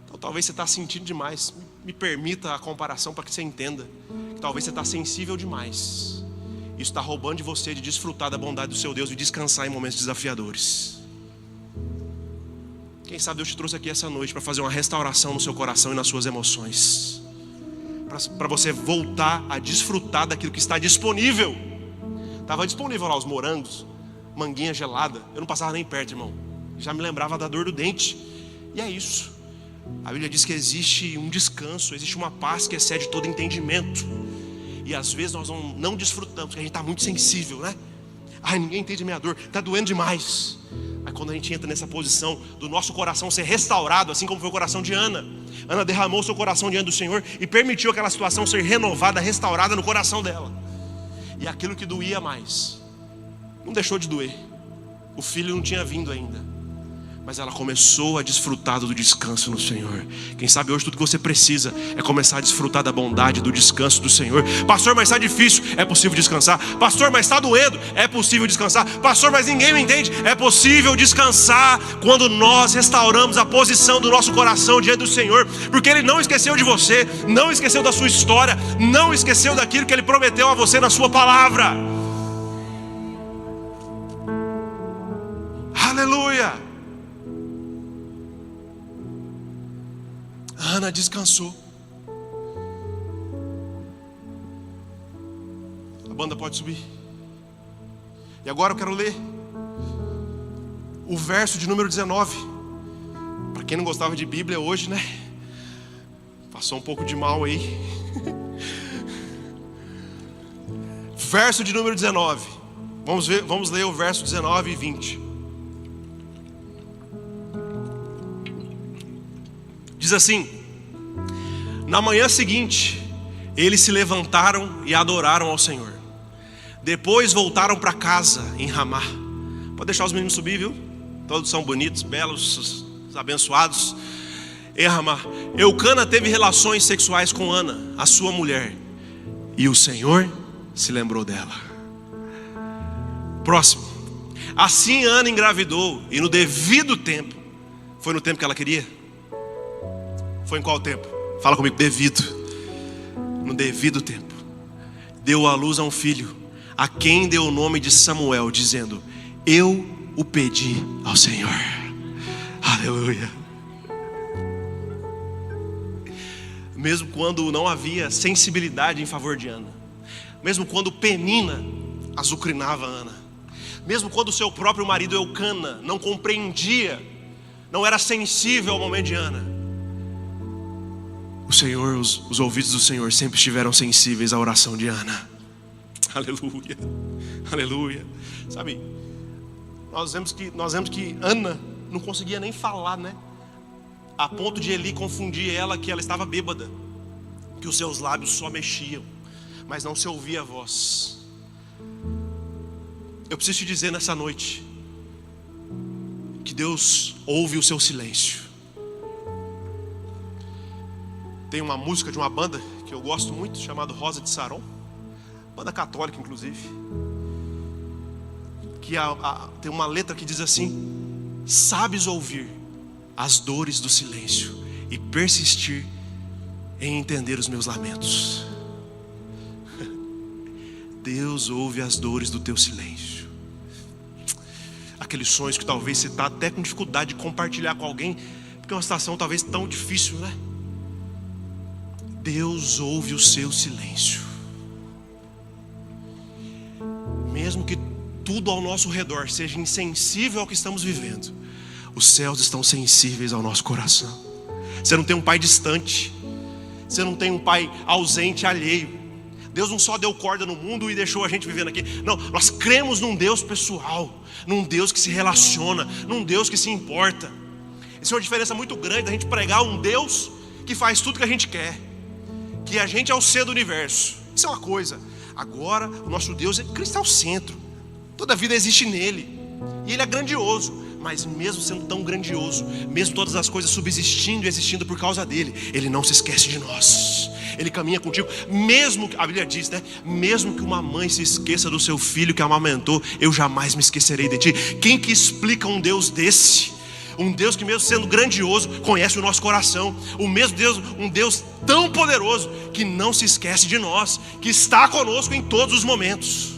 Então talvez você está sentindo demais. Me permita a comparação para que você entenda que talvez você está sensível demais. Isso está roubando de você de desfrutar da bondade do seu Deus e descansar em momentos desafiadores. Quem sabe Deus te trouxe aqui essa noite para fazer uma restauração no seu coração e nas suas emoções, para você voltar a desfrutar daquilo que está disponível. Estava disponível lá os morangos, manguinha gelada. Eu não passava nem perto, irmão. Já me lembrava da dor do dente. E é isso. A Bíblia diz que existe um descanso, existe uma paz que excede todo entendimento. E às vezes nós não desfrutamos, porque a gente está muito sensível, né? Ai, ninguém entende a minha dor, está doendo demais. Mas quando a gente entra nessa posição do nosso coração ser restaurado, assim como foi o coração de Ana. Ana derramou seu coração diante do Senhor e permitiu aquela situação ser renovada, restaurada no coração dela. E aquilo que doía mais não deixou de doer. O filho não tinha vindo ainda, mas ela começou a desfrutar do descanso no Senhor. Quem sabe hoje tudo que você precisa é começar a desfrutar da bondade, do descanso do Senhor. Pastor, mas está difícil. É possível descansar. Pastor, mas está doendo. É possível descansar. Pastor, mas ninguém me entende. É possível descansar quando nós restauramos a posição do nosso coração diante do Senhor. Porque Ele não esqueceu de você, não esqueceu da sua história, não esqueceu daquilo que Ele prometeu a você na sua palavra. Aleluia. Ana descansou. A banda pode subir. E agora eu quero ler o verso de número 19. Para quem não gostava de Bíblia hoje, né? Passou um pouco de mal aí. Verso de número 19. Vamos ler o verso 19 e 20. Diz assim: na manhã seguinte, eles se levantaram e adoraram ao Senhor. Depois voltaram para casa em Ramá. Pode deixar os meninos subir, viu? Todos são bonitos, belos, abençoados. Em Ramá, Eucana teve relações sexuais com Ana, a sua mulher, e o Senhor se lembrou dela. Próximo. Assim Ana engravidou, e no devido tempo, foi no tempo que ela queria? Foi em qual tempo? Fala comigo, devido. No devido tempo, deu à luz a um filho, a quem deu o nome de Samuel, dizendo: eu o pedi ao Senhor. Aleluia. Mesmo quando não havia sensibilidade em favor de Ana, mesmo quando Penina azucrinava Ana, mesmo quando seu próprio marido Eucana não compreendia, não era sensível ao momento de Ana, o Senhor, os ouvidos do Senhor sempre estiveram sensíveis à oração de Ana. Aleluia, aleluia. Sabe, nós vemos que Ana não conseguia nem falar, né? A ponto de Eli confundir ela que ela estava bêbada, que os seus lábios só mexiam, mas não se ouvia a voz. Eu preciso te dizer nessa noite que Deus ouve o seu silêncio. Tem uma música de uma banda que eu gosto muito, chamada Rosa de Saron, banda católica inclusive, que tem uma letra que diz assim: sabes ouvir as dores do silêncio e persistir em entender os meus lamentos. Deus ouve as dores do teu silêncio. Aqueles sonhos que talvez você está até com dificuldade de compartilhar com alguém, porque é uma situação talvez tão difícil, né? Deus ouve o seu silêncio. Mesmo que tudo ao nosso redor seja insensível ao que estamos vivendo, os céus estão sensíveis ao nosso coração. Você não tem um pai distante, você não tem um pai ausente, alheio. Deus não só deu corda no mundo e deixou a gente vivendo aqui. Não, nós cremos num Deus pessoal, num Deus que se relaciona, num Deus que se importa. Isso é uma diferença muito grande da gente pregar um Deus que faz tudo que a gente quer. que a gente é o centro do universo. Isso é uma coisa. Agora, o nosso Deus, Cristo é o centro. Toda a vida existe nele. E ele é grandioso. Mas mesmo sendo tão grandioso, mesmo todas as coisas subsistindo e existindo por causa dele, ele não se esquece de nós. Ele caminha contigo. Mesmo, a Bíblia diz, né? Mesmo que uma mãe se esqueça do seu filho que amamentou, eu jamais me esquecerei de ti. Quem que explica um Deus desse? Um Deus que mesmo sendo grandioso, conhece o nosso coração. O mesmo Deus, um Deus tão poderoso, que não se esquece de nós, que está conosco em todos os momentos.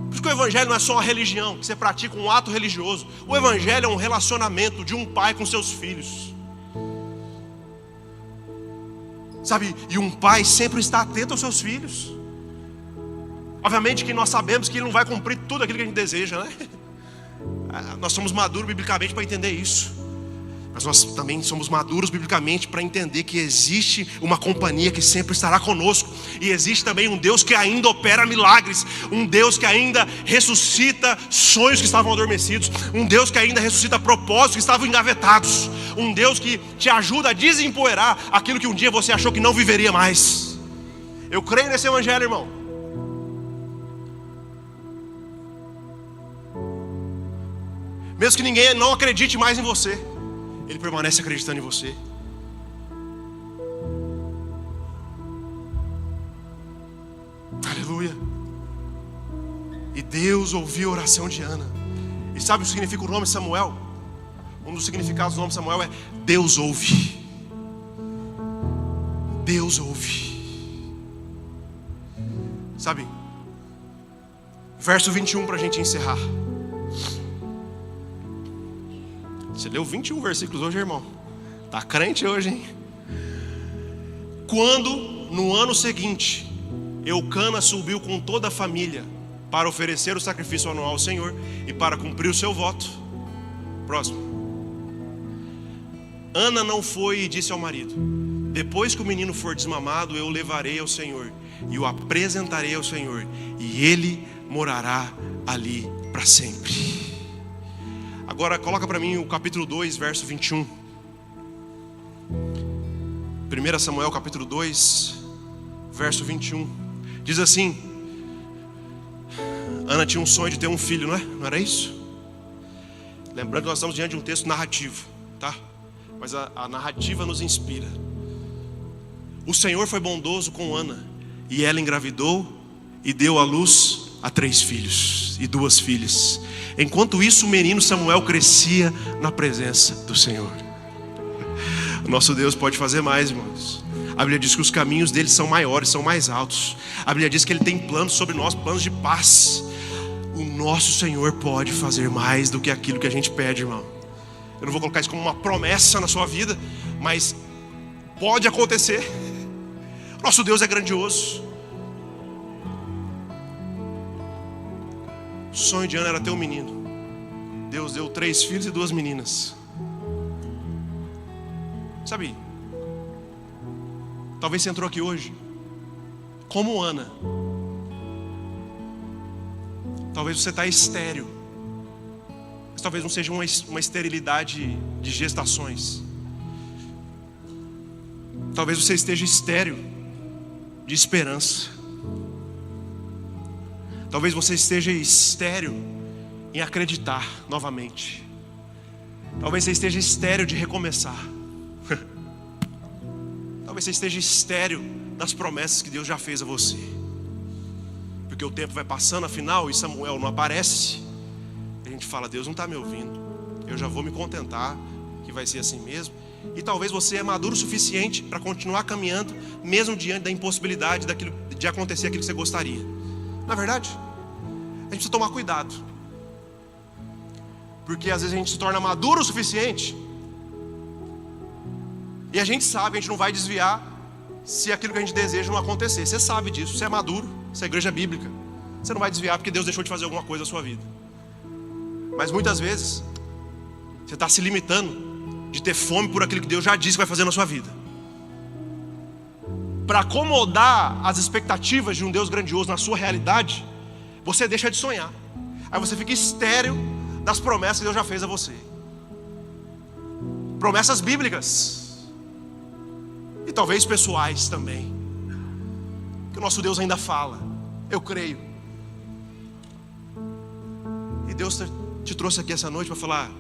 Por isso que o Evangelho não é só uma religião, que você pratica um ato religioso. O Evangelho é um relacionamento de um pai com seus filhos. Sabe, e um pai sempre está atento aos seus filhos. Obviamente que nós sabemos que ele não vai cumprir tudo aquilo que a gente deseja, né? Nós somos maduros biblicamente para entender isso. Mas nós também somos maduros biblicamente para entender que existe uma companhia que sempre estará conosco. E existe também um Deus que ainda opera milagres. Um Deus que ainda ressuscita sonhos que estavam adormecidos. Um Deus que ainda ressuscita propósitos que estavam engavetados. Um Deus que te ajuda a desempoeirar aquilo que um dia você achou que não viveria mais. Eu creio nesse Evangelho, irmão. Mesmo que ninguém não acredite mais em você, ele permanece acreditando em você. Aleluia. E Deus ouviu a oração de Ana. E sabe o que significa o nome Samuel? Um dos significados do nome Samuel é Deus ouve. Deus ouve. Sabe? Verso 21 para a gente encerrar. Você leu 21 versículos hoje, irmão? Tá crente hoje, hein? Quando no ano seguinte Eucana subiu com toda a família para oferecer o sacrifício anual ao Senhor e para cumprir o seu voto. Próximo. Ana não foi e disse ao marido: depois que o menino for desmamado, eu o levarei ao Senhor e o apresentarei ao Senhor, e ele morará ali para sempre. Agora coloca para mim o capítulo 2, verso 21. 1 Samuel capítulo 2, verso 21. Diz assim: Ana tinha um sonho de ter um filho, não é? Não era isso? Lembrando que nós estamos diante de um texto narrativo, tá? Mas a narrativa nos inspira. O Senhor foi bondoso com Ana, e ela engravidou e deu à luz a 3 filhos e 2 filhas. Enquanto isso, o menino Samuel crescia na presença do Senhor. O nosso Deus pode fazer mais, irmãos. A Bíblia diz que os caminhos dele são maiores, são mais altos. A Bíblia diz que ele tem planos sobre nós, planos de paz. O nosso Senhor pode fazer mais do que aquilo que a gente pede, irmão. Eu não vou colocar isso como uma promessa na sua vida, mas pode acontecer. Nosso Deus é grandioso. O sonho de Ana era ter um menino. Deus deu 3 filhos e 2 meninas. Sabe, talvez você entrou aqui hoje como Ana. Talvez você está estéril. Mas talvez não seja uma esterilidade de gestações. Talvez você esteja estéril de esperança. Talvez você esteja estéril em acreditar novamente. Talvez você esteja estéril de recomeçar. Talvez você esteja estéril das promessas que Deus já fez a você. Porque o tempo vai passando, afinal, e Samuel não aparece. A gente fala: Deus não está me ouvindo. Eu já vou me contentar que vai ser assim mesmo. E talvez você é maduro o suficiente para continuar caminhando, mesmo diante da impossibilidade de acontecer aquilo que você gostaria. Na verdade, a gente precisa tomar cuidado. Porque às vezes a gente se torna maduro o suficiente e a gente sabe, a gente não vai desviar se aquilo que a gente deseja não acontecer. Você sabe disso, você é maduro, você é igreja bíblica. Você não vai desviar porque Deus deixou de fazer alguma coisa na sua vida. Mas muitas vezes você está se limitando de ter fome por aquilo que Deus já disse que vai fazer na sua vida. Para acomodar as expectativas de um Deus grandioso na sua realidade, você deixa de sonhar. Aí você fica estéril das promessas que Deus já fez a você. Promessas bíblicas. E talvez pessoais também, que o nosso Deus ainda fala. Eu creio. E Deus te trouxe aqui essa noite para falar: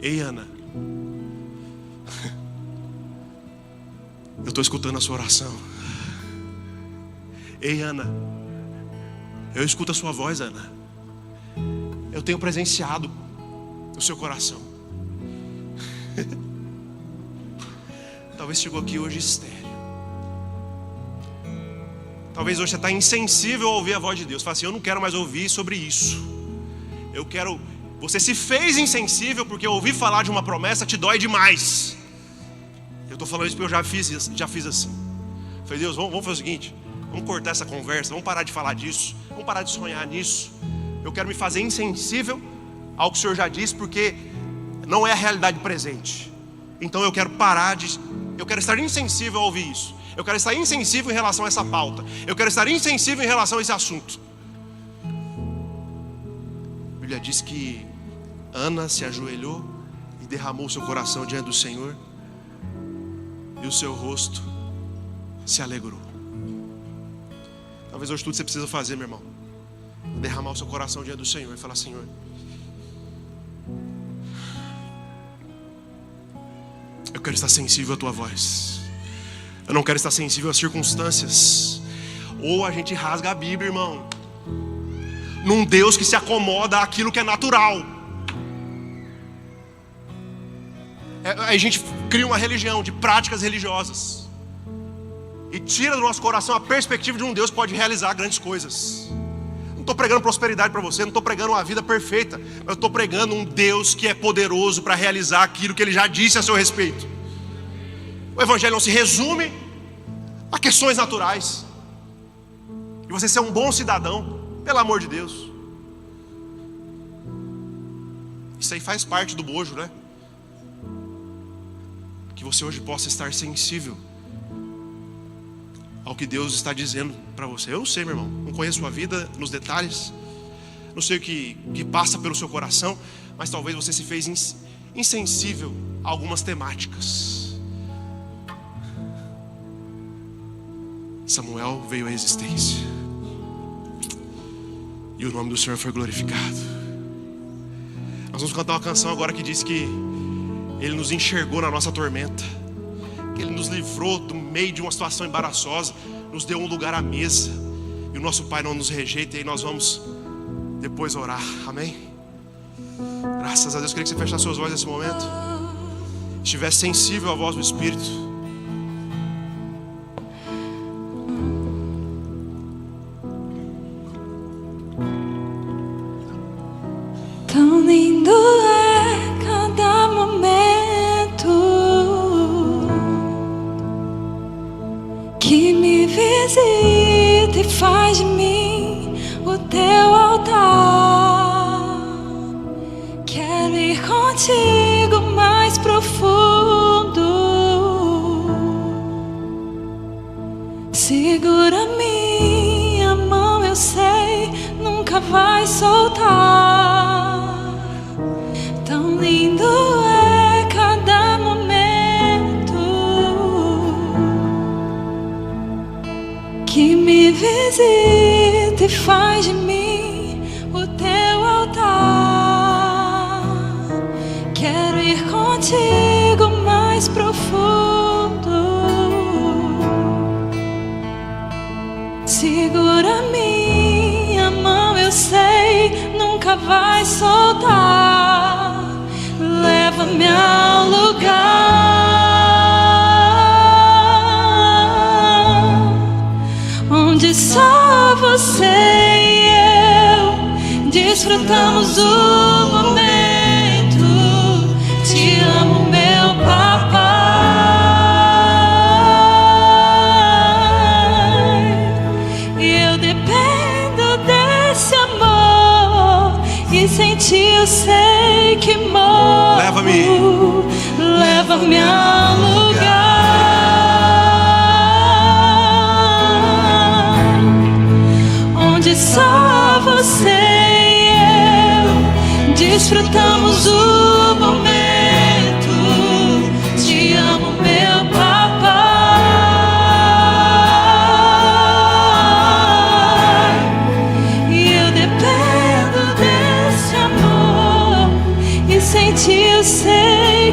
ei, Ana, eu estou escutando a sua oração. Ei, Ana, eu escuto a sua voz, Ana. Eu tenho presenciado o seu coração. Talvez chegou aqui hoje estéril. Talvez hoje você está insensível a ouvir a voz de Deus. Fala assim: eu não quero mais ouvir sobre isso. Eu quero... Você se fez insensível porque ouvir falar de uma promessa te dói demais. Eu estou falando isso porque eu já fiz assim. Falei: Deus, vamos fazer o seguinte, vamos cortar essa conversa, vamos parar de falar disso, vamos parar de sonhar nisso. Eu quero me fazer insensível ao que o Senhor já disse, porque não é a realidade presente. Então eu quero eu quero estar insensível a ouvir isso. Eu quero estar insensível em relação a essa pauta. Eu quero estar insensível em relação a esse assunto. A Bíblia diz que Ana se ajoelhou e derramou seu coração diante do Senhor, e o seu rosto se alegrou. Talvez hoje tudo que você precisa fazer, meu irmão, é derramar o seu coração diante do Senhor e falar: Senhor, eu quero estar sensível à tua voz. Eu não quero estar sensível às circunstâncias. Ou a gente rasga a Bíblia, irmão, num Deus que se acomoda àquilo que é natural. A gente cria uma religião de práticas religiosas e tira do nosso coração a perspectiva de um Deus que pode realizar grandes coisas. Não estou pregando prosperidade para você, não estou pregando uma vida perfeita, mas eu estou pregando um Deus que é poderoso para realizar aquilo que Ele já disse a seu respeito. O Evangelho não se resume a questões naturais. E você ser um bom cidadão, pelo amor de Deus, isso aí faz parte do bojo, né? Que você hoje possa estar sensível ao que Deus está dizendo para você. Eu não sei, meu irmão, não conheço a vida nos detalhes, não sei o que passa pelo seu coração, mas talvez você se fez insensível a algumas temáticas. Samuel veio à existência e o nome do Senhor foi glorificado. Nós vamos cantar uma canção agora que diz que Ele nos enxergou na nossa tormenta, que Ele nos livrou do meio de uma situação embaraçosa, nos deu um lugar à mesa, e o nosso Pai não nos rejeita. E aí nós vamos depois orar, amém? Graças a Deus. Eu queria que você fechasse suas vozes nesse momento, estivesse sensível à voz do Espírito. Tão lindo é cada momento que me visita e faz de mim o teu altar. Quero ir contigo mais profundo. Segura minha mão, eu sei, nunca vai soltar. Tão lindo é cada momento que me visita e faz de mim o teu altar. Quero ir contigo mais profundo. Segura minha mão, eu sei, nunca vai soltar. Leva-me ao lugar onde só você e eu desfrutamos o momento. Te amo, meu papai, e eu dependo desse amor, e sem ti eu sei que morro. Leva-me ao lugar onde só você e eu desfrutamos o momento. Te amo, meu papai,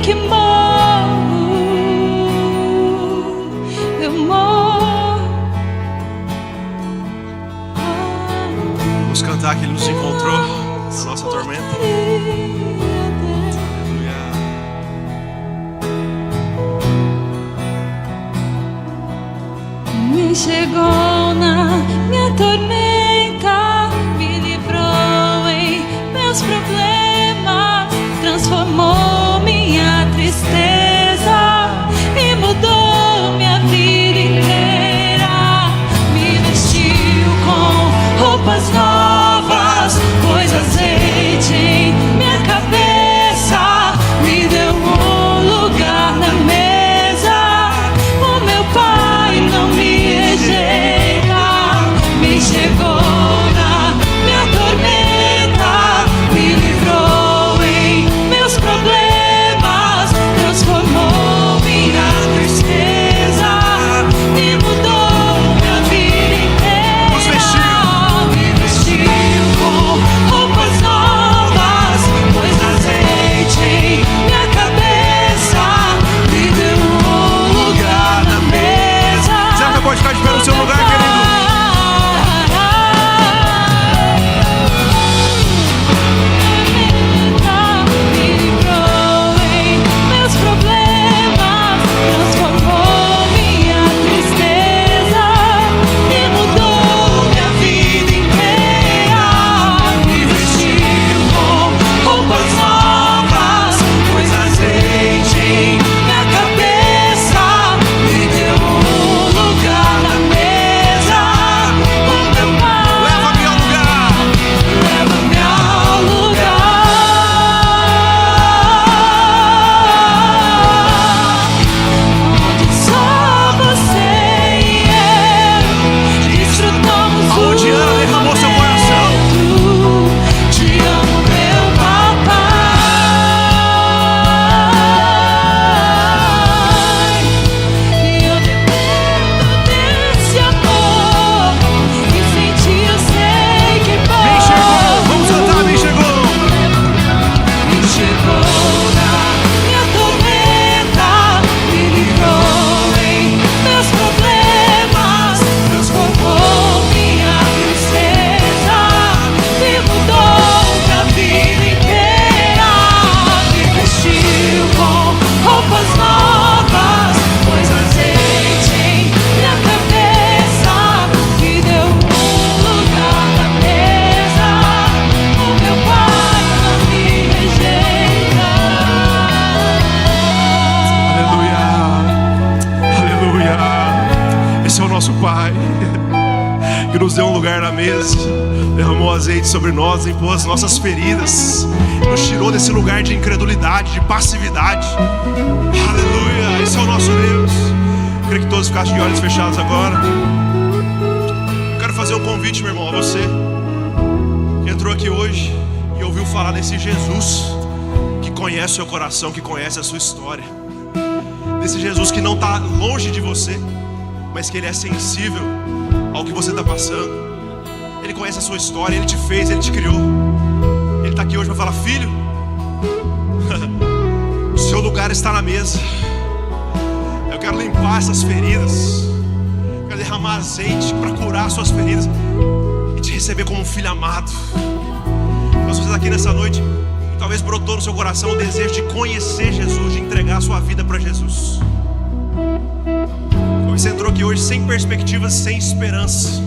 que morro, eu morro. Vamos cantar que Ele nos encontrou na nossa tormenta. Me chegou na minha tormenta, me livrou em meus problemas, transformou minha tristeza e mudou minha vida inteira. Me vestiu com roupas novas, pôs azeite em minha cabeça, me deu um lugar na mesa. O meu Pai não me me chegou na minha tormenta, me livrou em meus problemas, transformou minha tristeza e mudou minha vida inteira. Me vestiu com roupas novas, pôs azeite em minha cabeça, me deu um lugar na mesa. Você acabou de ficar de pé no seu lugar, querido? Que nos deu um lugar na mesa, derramou azeite sobre nós, limpou as nossas feridas, nos tirou desse lugar de incredulidade, de passividade. Aleluia, esse é o nosso Deus. Eu queria que todos ficassem de olhos fechados agora. Eu quero fazer um convite, meu irmão, a você que entrou aqui hoje e ouviu falar desse Jesus que conhece o seu coração, que conhece a sua história, desse Jesus que não está longe de você, mas que Ele é sensível ao que você está passando. Ele conhece a sua história, Ele te fez, Ele te criou. Ele está aqui hoje para falar: filho, o seu lugar está na mesa. Eu quero limpar essas feridas, eu quero derramar azeite para curar suas feridas e te receber como um filho amado. Mas você está aqui nessa noite e talvez brotou no seu coração o desejo de conhecer Jesus, de entregar a sua vida para Jesus. Você entrou aqui hoje sem perspectivas, sem esperança,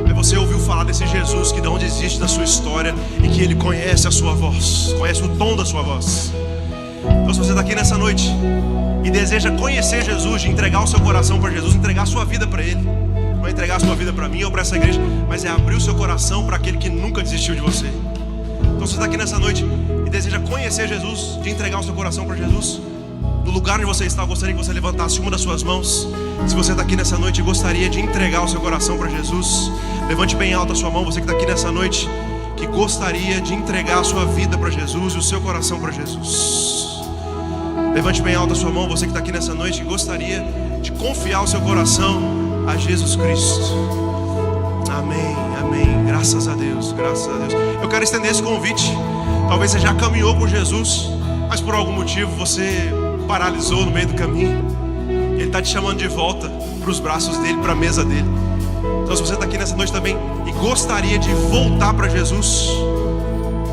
mas você ouviu falar desse Jesus que não desiste da sua história e que Ele conhece a sua voz, conhece o tom da sua voz. Então, se você está aqui nessa noite e deseja conhecer Jesus, de entregar o seu coração para Jesus, entregar a sua vida para Ele, não é entregar a sua vida para mim ou para essa igreja, mas é abrir o seu coração para aquele que nunca desistiu de você. Então, se você está aqui nessa noite e deseja conhecer Jesus, de entregar o seu coração para Jesus, do lugar onde você está, eu gostaria que você levantasse uma das suas mãos. Se você está aqui nessa noite e gostaria de entregar o seu coração para Jesus, levante bem alto a sua mão. Você que está aqui nessa noite, que gostaria de entregar a sua vida para Jesus e o seu coração para Jesus. Levante bem alto a sua mão. Você que está aqui nessa noite e gostaria de confiar o seu coração a Jesus Cristo. Amém, amém. Graças a Deus, graças a Deus. Eu quero estender esse convite. Talvez você já caminhou com Jesus, mas por algum motivo você paralisou no meio do caminho. Ele está te chamando de volta para os braços dele, para a mesa dele. Então se você está aqui nessa noite também e gostaria de voltar para Jesus,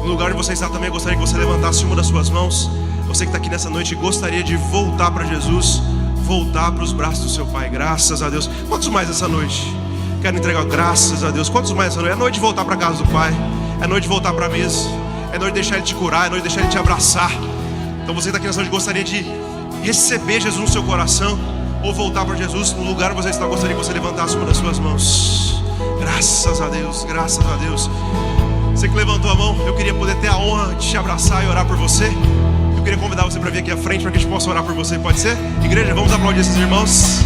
no lugar onde você está também, eu gostaria que você levantasse uma das suas mãos. Você que está aqui nessa noite e gostaria de voltar para Jesus, voltar para os braços do seu Pai. Graças a Deus. Quantos mais essa noite quero entregar? Graças a Deus. Quantos mais essa noite? É noite de voltar para a casa do Pai, é noite de voltar para a mesa, é noite de deixar Ele te curar, é noite de deixar Ele te abraçar. Então você que está aqui nessa noite gostaria de receber Jesus no seu coração, ou voltar para Jesus, no lugar onde você está, gostaria que você levantasse uma das suas mãos. Graças a Deus, graças a Deus. Você que levantou a mão, eu queria poder ter a honra de te abraçar e orar por você. Eu queria convidar você para vir aqui à frente, para que a gente possa orar por você, pode ser? Igreja, vamos aplaudir esses irmãos.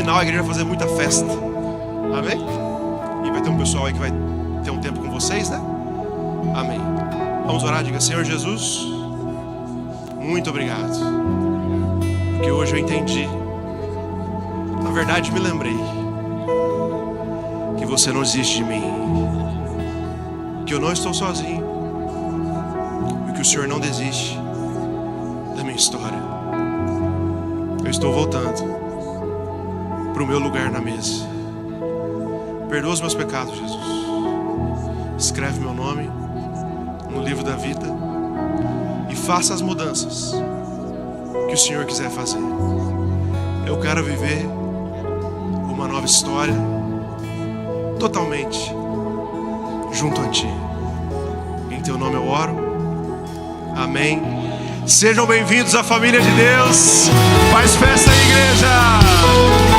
A igreja vai fazer muita festa, amém? E vai ter um pessoal aí que vai ter um tempo com vocês, né? Amém. Vamos orar, diga: Senhor Jesus, muito obrigado, porque hoje eu entendi, na verdade me lembrei, que você não desiste de mim, que eu não estou sozinho, e que o Senhor não desiste da minha história. Eu estou voltando para o meu lugar na mesa. Perdoa os meus pecados, Jesus. Escreve meu nome no livro da vida e faça as mudanças que o Senhor quiser fazer. Eu quero viver uma nova história totalmente junto a Ti. Em Teu nome eu oro. Amém. Sejam bem-vindos à família de Deus. Faz festa aí, igreja.